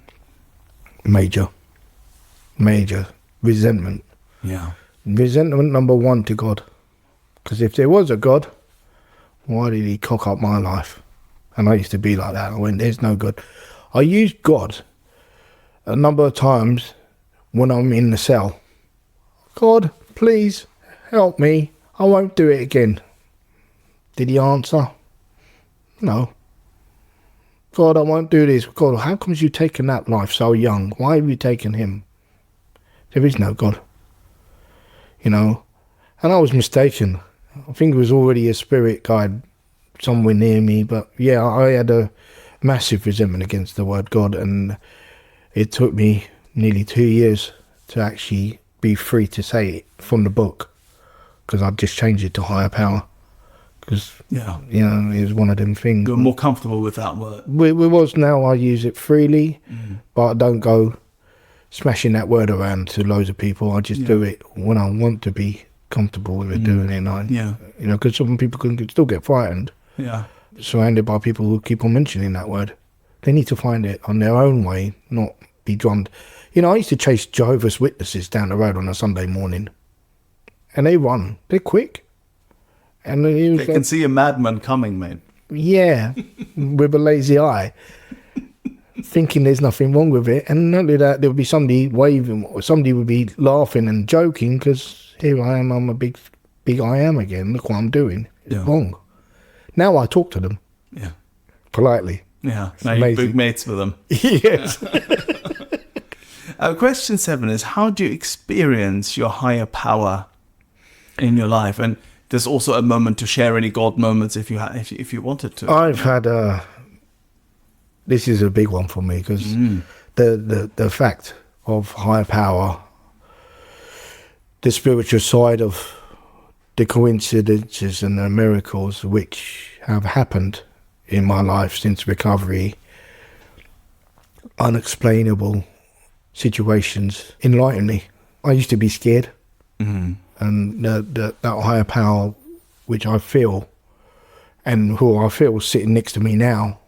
Major resentment. Yeah. Resentment number 1 to God. Because if there was a God, why did he cock up my life? And I used to be like that. I went, there's no God. I used God a number of times when I'm in the cell. "God, please help me. I won't do it again." Did he answer? No. "God, I won't do this." "God, how come you taken that life so young? Why have you taken him?" There is no God. You know? And I was mistaken. I think it was already a spirit guide somewhere near me. But yeah, I had a massive resentment against the word God. And it took me nearly 2 years to actually be free to say it from the book, because I'd just changed it to higher power, because you know, it was one of them things. You're more comfortable with that word. We was now. I use it freely, but I don't go smashing that word around to loads of people. I just do it when I want to be comfortable with it, doing it. And you know, because some people can still get frightened. Yeah, surrounded by people who keep on mentioning that word. They need to find it on their own way, not be drummed. You know, I used to chase Jehovah's Witnesses down the road on a Sunday morning, and they run. They're quick. And they can see a madman coming, mate. Yeah, with a lazy eye, thinking there's nothing wrong with it. And not only that, there would be somebody waving, or somebody would be laughing and joking, because here I am, I'm a big I am again. Look what I'm doing. It's wrong. Now I talk to them politely. Yeah, now you're big mates with them. Yes. Question 7 is, how do you experience your higher power in your life? And there's also a moment to share any God moments if you wanted to. I've had this is a big one for me, because the fact of higher power, the spiritual side of the coincidences and the miracles which have happened in my life since recovery, unexplainable situations enlighten me. I used to be scared, and that higher power which I feel, and who I feel sitting next to me now,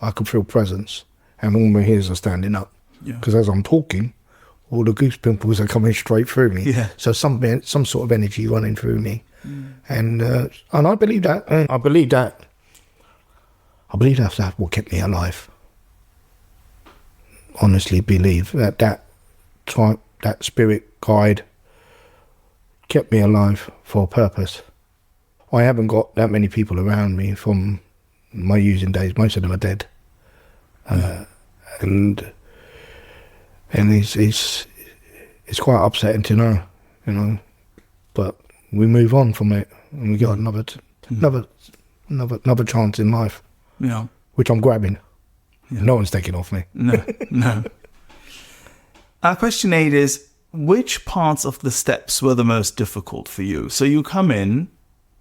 I can feel presence, and all my hairs are standing up, because as I'm talking, all the goose pimples are coming straight through me. Yeah. So some sort of energy running through me, and I believe that. I believe that's what kept me alive. Honestly, believe that spirit guide kept me alive for a purpose. I haven't got that many people around me from my using days. Most of them are dead, and it's quite upsetting to know, But we move on from it, and we got another chance in life, which I'm grabbing. Yeah. No one's taking off me. No. Question 8 is, which parts of the steps were the most difficult for you? So you come in,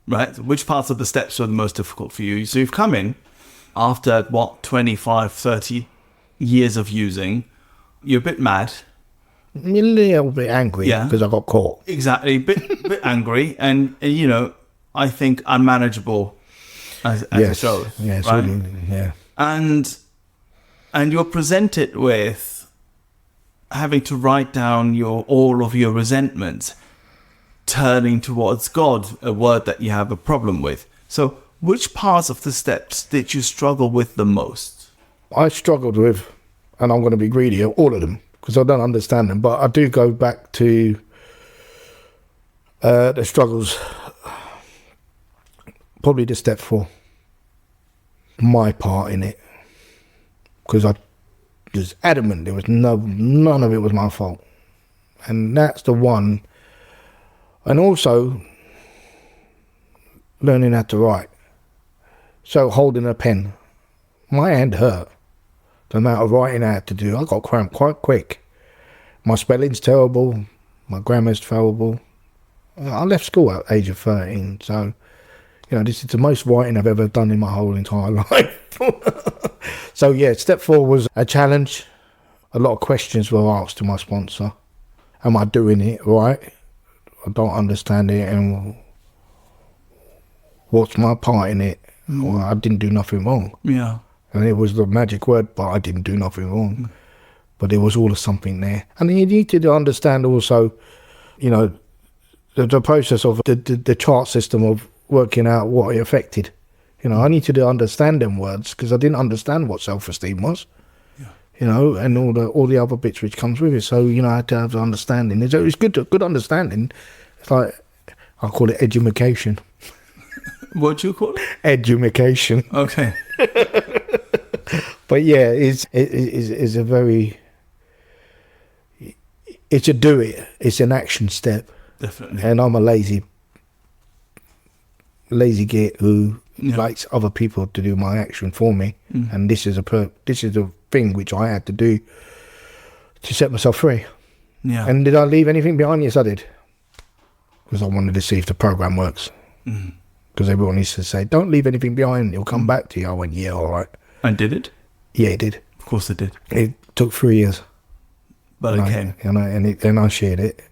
right? Which parts of the steps were the most difficult for you? So you've come in after, 25, 30 years of using. You're a bit mad. A little bit angry because I got caught. Exactly, bit angry, and I think unmanageable as a show. Yes, right? Really, yeah. And you're presented with having to write down all of your resentments, turning towards God, a word that you have a problem with. So which parts of the steps did you struggle with the most? I struggled with, and I'm going to be greedy, all of them, because I don't understand them, but I do go back to the struggles, probably the step 4, my part in it, because I was adamant there was none of it was my fault, and that's the one. And also learning how to write. So holding a pen, my hand hurt. The amount of writing I had to do, I got cramped quite quick. My spelling's terrible, my grammar's terrible. I left school at the age of 13, so this is the most writing I've ever done in my whole entire life. So step 4 was a challenge. A lot of questions were asked to my sponsor. Am I doing it right? I don't understand it, and what's my part in it? Well, I didn't do nothing wrong. Yeah. And it was the magic word, but I didn't do nothing wrong. But there was always something there. And you need to understand also, the process of the chart system of working out what it affected. I needed to understand them words, because I didn't understand what self-esteem was. And all the other bits which comes with it. So, I had to have the understanding. It's good understanding. It's like, I call it education. What do you call it? Education. Okay. But it's a very, it's a do it. It's an action step. Definitely. And I'm a lazy git who likes other people to do my action for me. And this is a thing which I had to do to set myself free. Yeah. And did I leave anything behind? Yes, I did. Because I wanted to see if the program works. Because everyone used to say, don't leave anything behind, it'll come back to you. I went, yeah, all right. And did it? Yeah, it did. Of course it did. It took 3 years. But it came. And I shared it.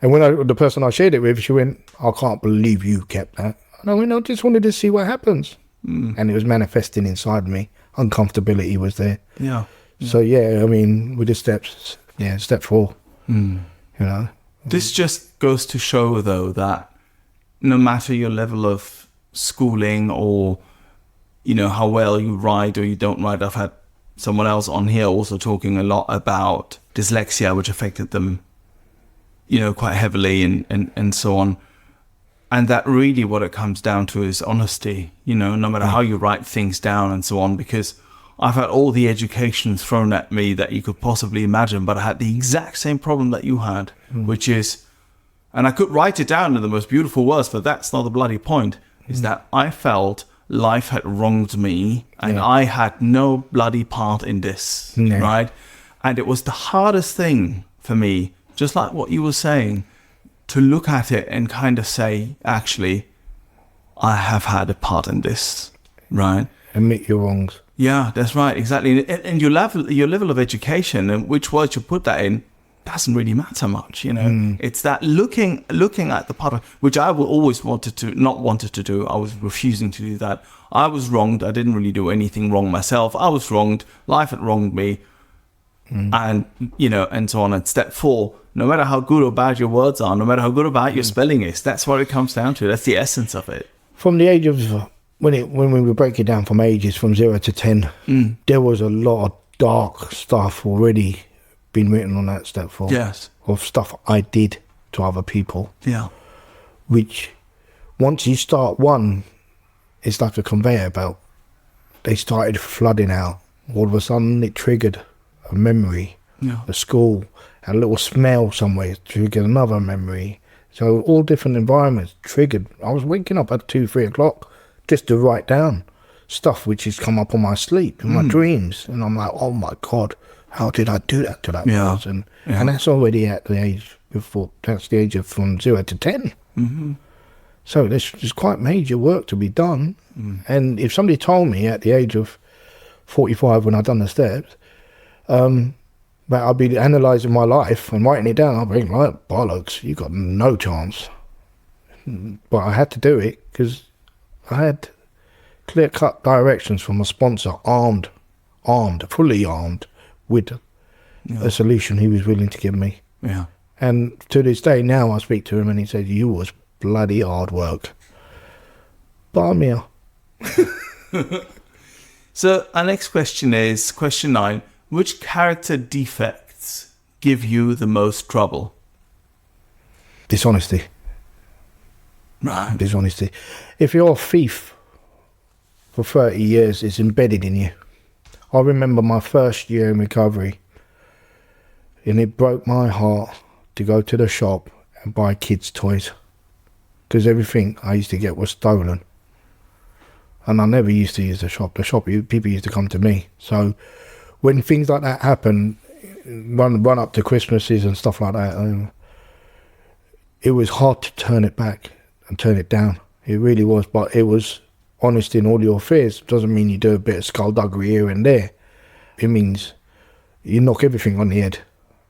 And when the person I shared it with, she went, I can't believe you kept that. And I went, I just wanted to see what happens. And it was manifesting inside me. Uncomfortability was there. Yeah. So, with the steps, step 4, This just goes to show, though, that no matter your level of schooling or, how well you write or you don't write, I've had someone else on here also talking a lot about dyslexia, which affected them, quite heavily and so on. And that really what it comes down to is honesty, no matter how you write things down and so on, because I've had all the education thrown at me that you could possibly imagine, but I had the exact same problem that you had, which is, and I could write it down in the most beautiful words, but that's not the bloody point, is that I felt life had wronged me and I had no bloody part in this, right? And it was the hardest thing for me, just like what you were saying, to look at it and kind of say, actually, I have had a part in this, right? Admit your wrongs. Yeah, that's right, exactly. And your level of education and which words you put that in doesn't really matter much, you know. It's that looking at the part of which I always wanted to do. I was refusing to do that. I was wronged. I didn't really do anything wrong myself. I was wronged. Life had wronged me, and you know, and so on. And step 4, no matter how good or bad your words are, no matter how good or bad your spelling is, that's what it comes down to. That's the essence of it. From the age of when we were breaking down from ages from 0 to 10, there was a lot of dark stuff already been written on that step 4. Yes. Of stuff I did to other people. Yeah. Which, once you start one, it's like a conveyor belt. They started flooding out. All of a sudden, it triggered a memory. Yeah. A school, a little smell somewhere triggered another memory. So all different environments triggered. I was waking up at 2, 3 o'clock just to write down stuff which has come up on my sleep, in my dreams. And I'm like, oh my God, how did I do that to that person? Yeah. And that's already at the age before, that's the age of from 0 to 10. Mm-hmm. So there's quite major work to be done. And if somebody told me at the age of 45 when I'd done the steps, that I'd be analysing my life and writing it down, I'd be like, bollocks, you got no chance. But I had to do it because I had clear-cut directions from a sponsor, fully armed, with a solution he was willing to give me. Yeah. And to this day now I speak to him and he said, you was bloody hard work. But I'm here. So our next question is question 9. Which character defects give you the most trouble? Dishonesty. Right. Dishonesty. If you're a thief for 30 years, it's embedded in you. I remember my first year in recovery, and it broke my heart to go to the shop and buy kids' toys, because everything I used to get was stolen. And I never used to use the shop. People used to come to me. So when things like that happen, run up to Christmases and stuff like that, it was hard to turn it back and turn it down. It really was. But it was honest in all your affairs. Doesn't mean you do a bit of skullduggery here and there. It means you knock everything on the head.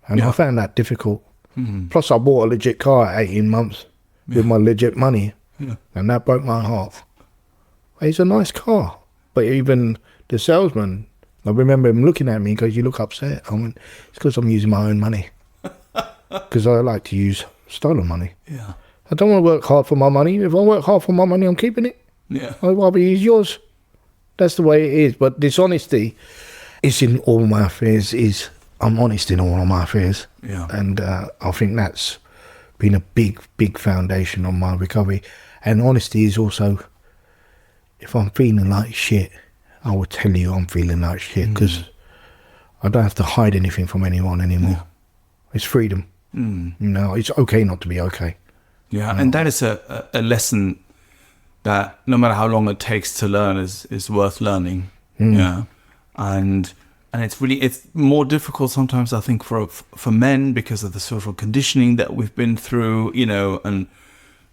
And I found that difficult. Mm-hmm. Plus I bought a legit car at 18 months with my legit money. Yeah. And that broke my heart. It's a nice car. But even the salesman, I remember him looking at me because you look upset. I went, it's because I'm using my own money. Because I like to use stolen money. Yeah. I don't want to work hard for my money. If I work hard for my money, I'm keeping it. Yeah. I'd rather use yours. That's the way it is. But dishonesty is in all my affairs. I'm honest in all of my affairs. Yeah. And I think that's been a big, big foundation on my recovery. And honesty is also, if I'm feeling like shit, I will tell you I'm feeling like shit, because I don't have to hide anything from anyone anymore. Yeah. It's freedom. You know, it's okay not to be okay. Yeah, you know? And that is a lesson that no matter how long it takes to learn is worth learning. Yeah, and it's more difficult sometimes, I think, for men because of the social conditioning that we've been through, you know, and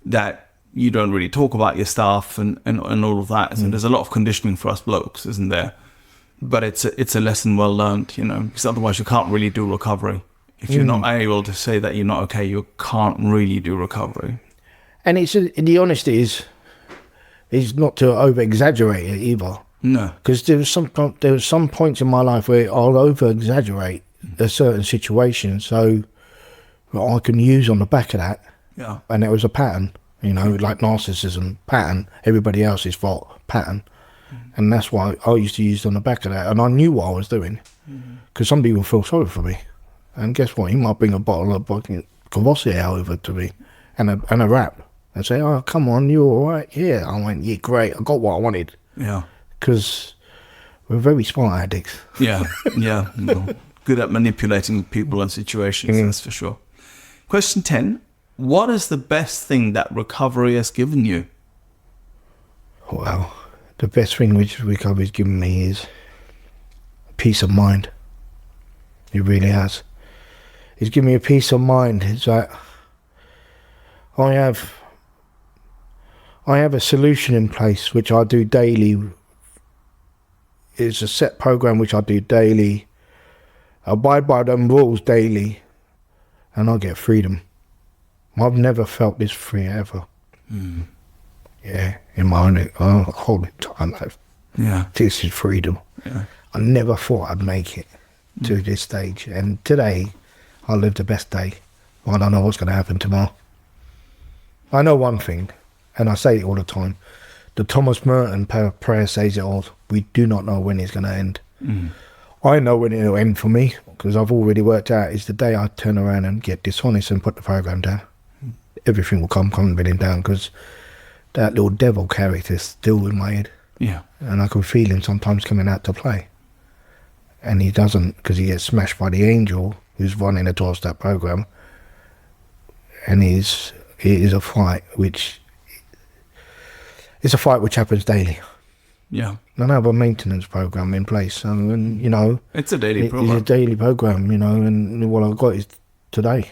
that you don't really talk about your stuff and all of that. So there's a lot of conditioning for us blokes, isn't there? But it's a lesson well learned, you know, because otherwise you can't really do recovery. If you're not able to say that you're not okay, you can't really do recovery. And the honesty is not to over exaggerate it either. No, because there was some points in my life where I'll over exaggerate a certain situation, so I can use on the back of that. Yeah, and it was a pattern. You know, like narcissism, pattern, everybody else's fault, pattern. And that's why I used to use on the back of that. And I knew what I was doing, because some people feel sorry for me. And guess what? He might bring a bottle of Courvoisier over to me and a wrap and say, oh, come on, you all right? Yeah. I went, yeah, great. I got what I wanted. Yeah. Because We're very smart addicts. Yeah. Well, good at manipulating people and situations, that's for sure. Question 10. What is the best thing that recovery has given you? Well, the best thing which recovery's given me is peace of mind. It really has. It's given me a peace of mind. It's like I have a solution in place which I do daily. It's a set program which I do daily. I abide by them rules daily, and I get freedom. I've never felt this free ever. Yeah, in my whole entire life. Yeah. This is freedom. Yeah. I never thought I'd make it to this stage, and today I live the best day. I don't know what's going to happen tomorrow. I know one thing, and I say it all the time. The Thomas Merton prayer says it all. We do not know when it's going to end. I know when it'll end for me, because I've already worked out is the day I turn around and get dishonest and put the program down. Everything will come tumbling down, because that little devil character's still in my head. Yeah. And I can feel him sometimes coming out to play. And he doesn't, because he gets smashed by the angel who's running a 12-step program. And it is a fight which happens daily. Yeah. And I have a maintenance program in place. And, you know, It's a daily program. It's a daily program, you know, and what I've got is today.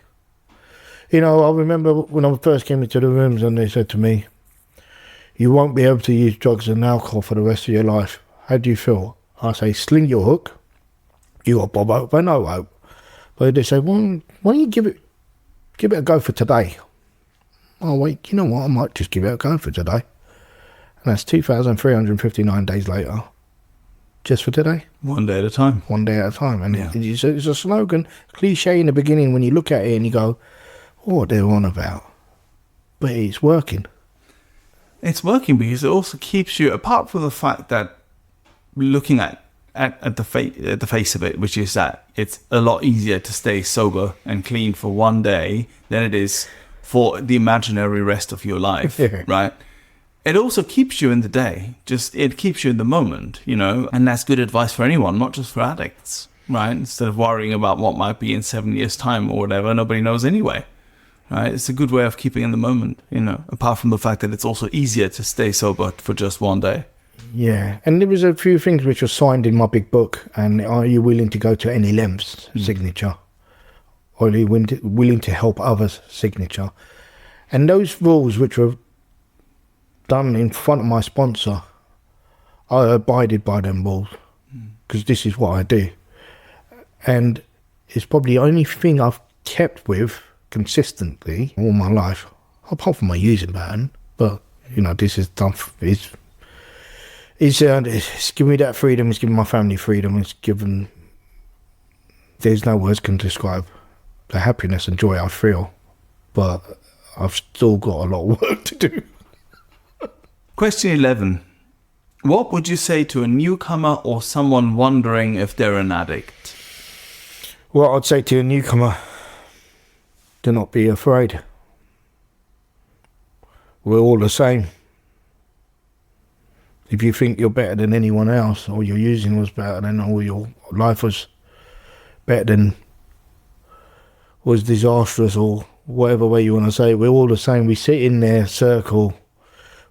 You know, I remember when I first came into the rooms and they said to me, you won't be able to use drugs and alcohol for the rest of your life. How do you feel? I say, sling your hook. You got Bob Hope, I know hope. But they say, well, why don't you give it a go for today? Oh, wait, you know what? I might just give it a go for today. And that's 2,359 days later. Just for today. One day at a time. One day at a time. And Yeah. it's a slogan, cliche in the beginning when you look at it and you go, oh, what they're on about. But it's working. It's working because it also keeps you, apart from the fact that looking at the face of it, which is that it's a lot easier to stay sober and clean for one day than it is for the imaginary rest of your life, right? It also keeps you in the day. It keeps you in the moment, you know, and that's good advice for anyone, not just for addicts, right? Instead of worrying about what might be in 7 years' time or whatever, nobody knows anyway. Right, it's a good way of keeping in the moment, you know, apart from the fact that it's also easier to stay sober for just one day. Yeah, and there was a few things which were signed in my big book, and are you willing to go to any lengths, signature? Or are you willing to help others, signature? And those rules which were done in front of my sponsor, I abided by them rules, because this is what I do. And it's probably the only thing I've kept with consistently all my life, apart from my using pattern. But you know, this is done. It's given me that freedom. It's given my family freedom. It's given. There's no words can describe the happiness and joy I feel, but I've still got a lot of work to do. Question 11. What would you say to a newcomer or someone wondering if they're an addict? Well, I'd say to a newcomer, do not be afraid. We're all the same. If you think you're better than anyone else, or your using was better than, or your life was better than, was disastrous, or whatever way you want to say it, we're all the same. We sit in their circle,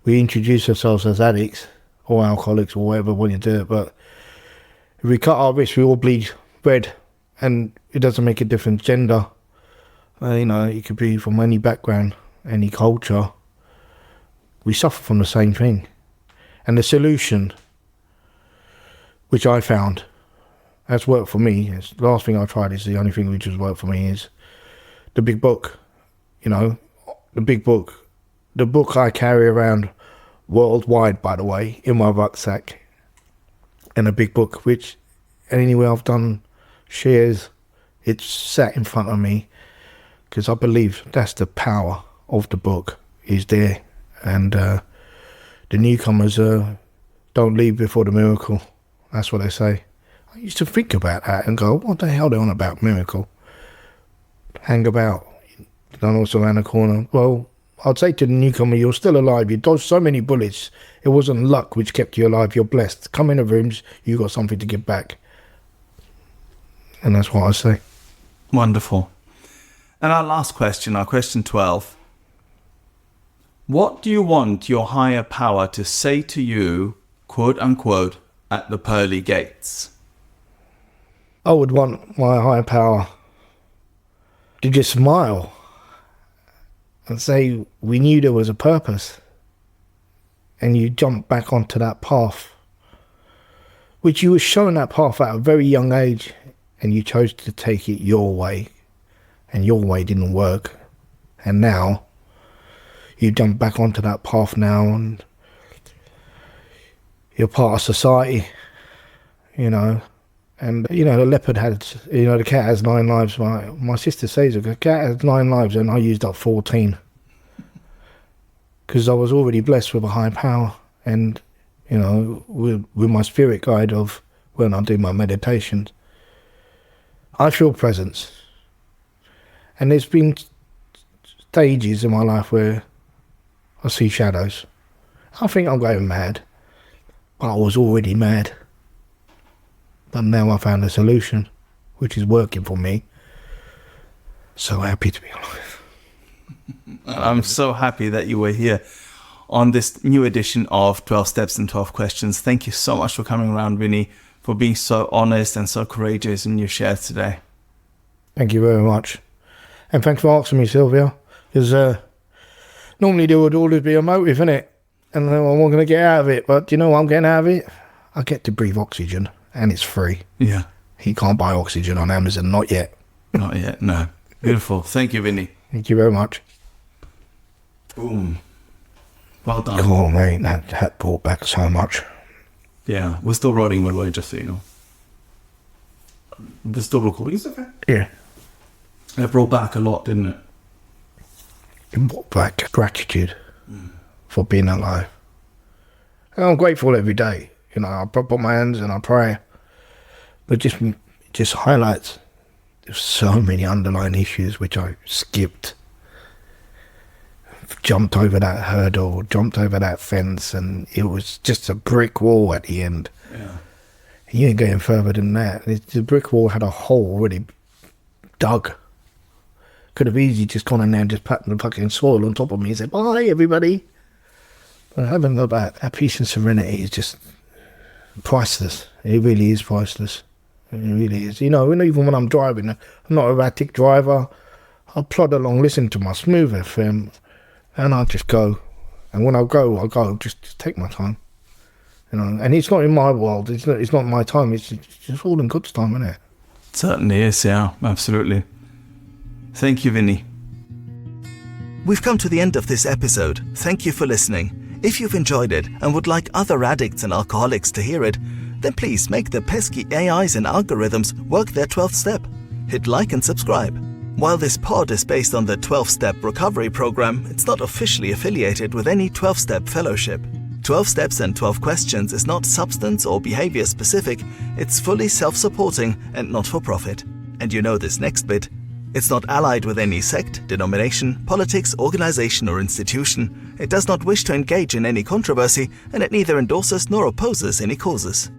we introduce ourselves as addicts, or alcoholics, or whatever way you do it, but if we cut our wrists, we all bleed red, and it doesn't make a difference, gender. You know, it could be from any background, any culture. We suffer from the same thing. And the solution, which I found, has worked for me. It's the last thing I tried is the only thing which has worked for me is the big book. You know, the big book. The book I carry around worldwide, by the way, in my rucksack. And a big book, which anywhere I've done shares, it's sat in front of me. Because I believe that's the power of the book is there. And the newcomers don't leave before the miracle. That's what they say. I used to think about that and go, what the hell are they on about miracle? Hang about. Don't also around the corner. Well, I'd say to the newcomer, you're still alive. You dodged so many bullets. It wasn't luck which kept you alive. You're blessed. Come in the rooms. You got something to give back. And that's what I say. Wonderful. And our last question, our question 12. What do you want your higher power to say to you, quote unquote, at the pearly gates? I would want my higher power to just smile and say, we knew there was a purpose. And you jumped back onto that path, which you were shown that path at a very young age, and you chose to take it your way, and your way didn't work. And now you jump back onto that path now, and you're part of society, you know. And, you know, the leopard had, you know, the cat has 9 lives. My sister says the cat has 9 lives and I used up 14. Because I was already blessed with a high power. And, you know, with my spirit guide of when I do my meditations, I feel presence. And there's been stages in my life where I see shadows. I think I'm going mad. But I was already mad. But now I found a solution, which is working for me. So happy to be alive. I'm so happy that you were here on this new edition of 12 Steps and 12 Questions. Thank you so much for coming around, Vinny, for being so honest and so courageous in your shares today. Thank you very much. And thanks for asking me, Silvio. Because normally there would always be a motive, innit? And I'm going to get out of it. But do you know what I'm getting out of it? I get to breathe oxygen. And it's free. Yeah. You can't buy oxygen on Amazon, not yet. Not yet, no. Beautiful. Thank you, Vinny. Thank you very much. Boom. Well done. Oh, mate, that brought back so much. Yeah, we're still rolling, by the way, just so you know. We're still recording, is it okay? Yeah. It brought back a lot, didn't it? It brought back gratitude for being alive. And I'm grateful every day. You know, I put my hands and I pray. But just highlights there's so many underlying issues which I skipped. Jumped over that hurdle, jumped over that fence, and it was just a brick wall at the end. Yeah. You ain't going further than that. The brick wall had a hole already dug. Could have easily just gone in there and just patted the fucking soil on top of me and said, bye, everybody. But having that peace and serenity is just priceless. It really is priceless. It really is. You know, even when I'm driving, I'm not an erratic driver. I'll plod along, listen to my smooth FM, and I'll just go. And when I go, I'll go. Just take my time. You know, and it's not in my world. It's not my time. It's just all in God's time, isn't it? It certainly is, yeah, absolutely. Thank you, Vinny. We've come to the end of this episode. Thank you for listening. If you've enjoyed it and would like other addicts and alcoholics to hear it, then please make the pesky AIs and algorithms work their 12th step. Hit like and subscribe. While this pod is based on the 12-step recovery program, it's not officially affiliated with any 12-step fellowship. 12 Steps and 12 Questions is not substance or behavior specific, it's fully self-supporting and not-for-profit. And you know this next bit. It's not allied with any sect, denomination, politics, organization or institution. It does not wish to engage in any controversy, and it neither endorses nor opposes any causes.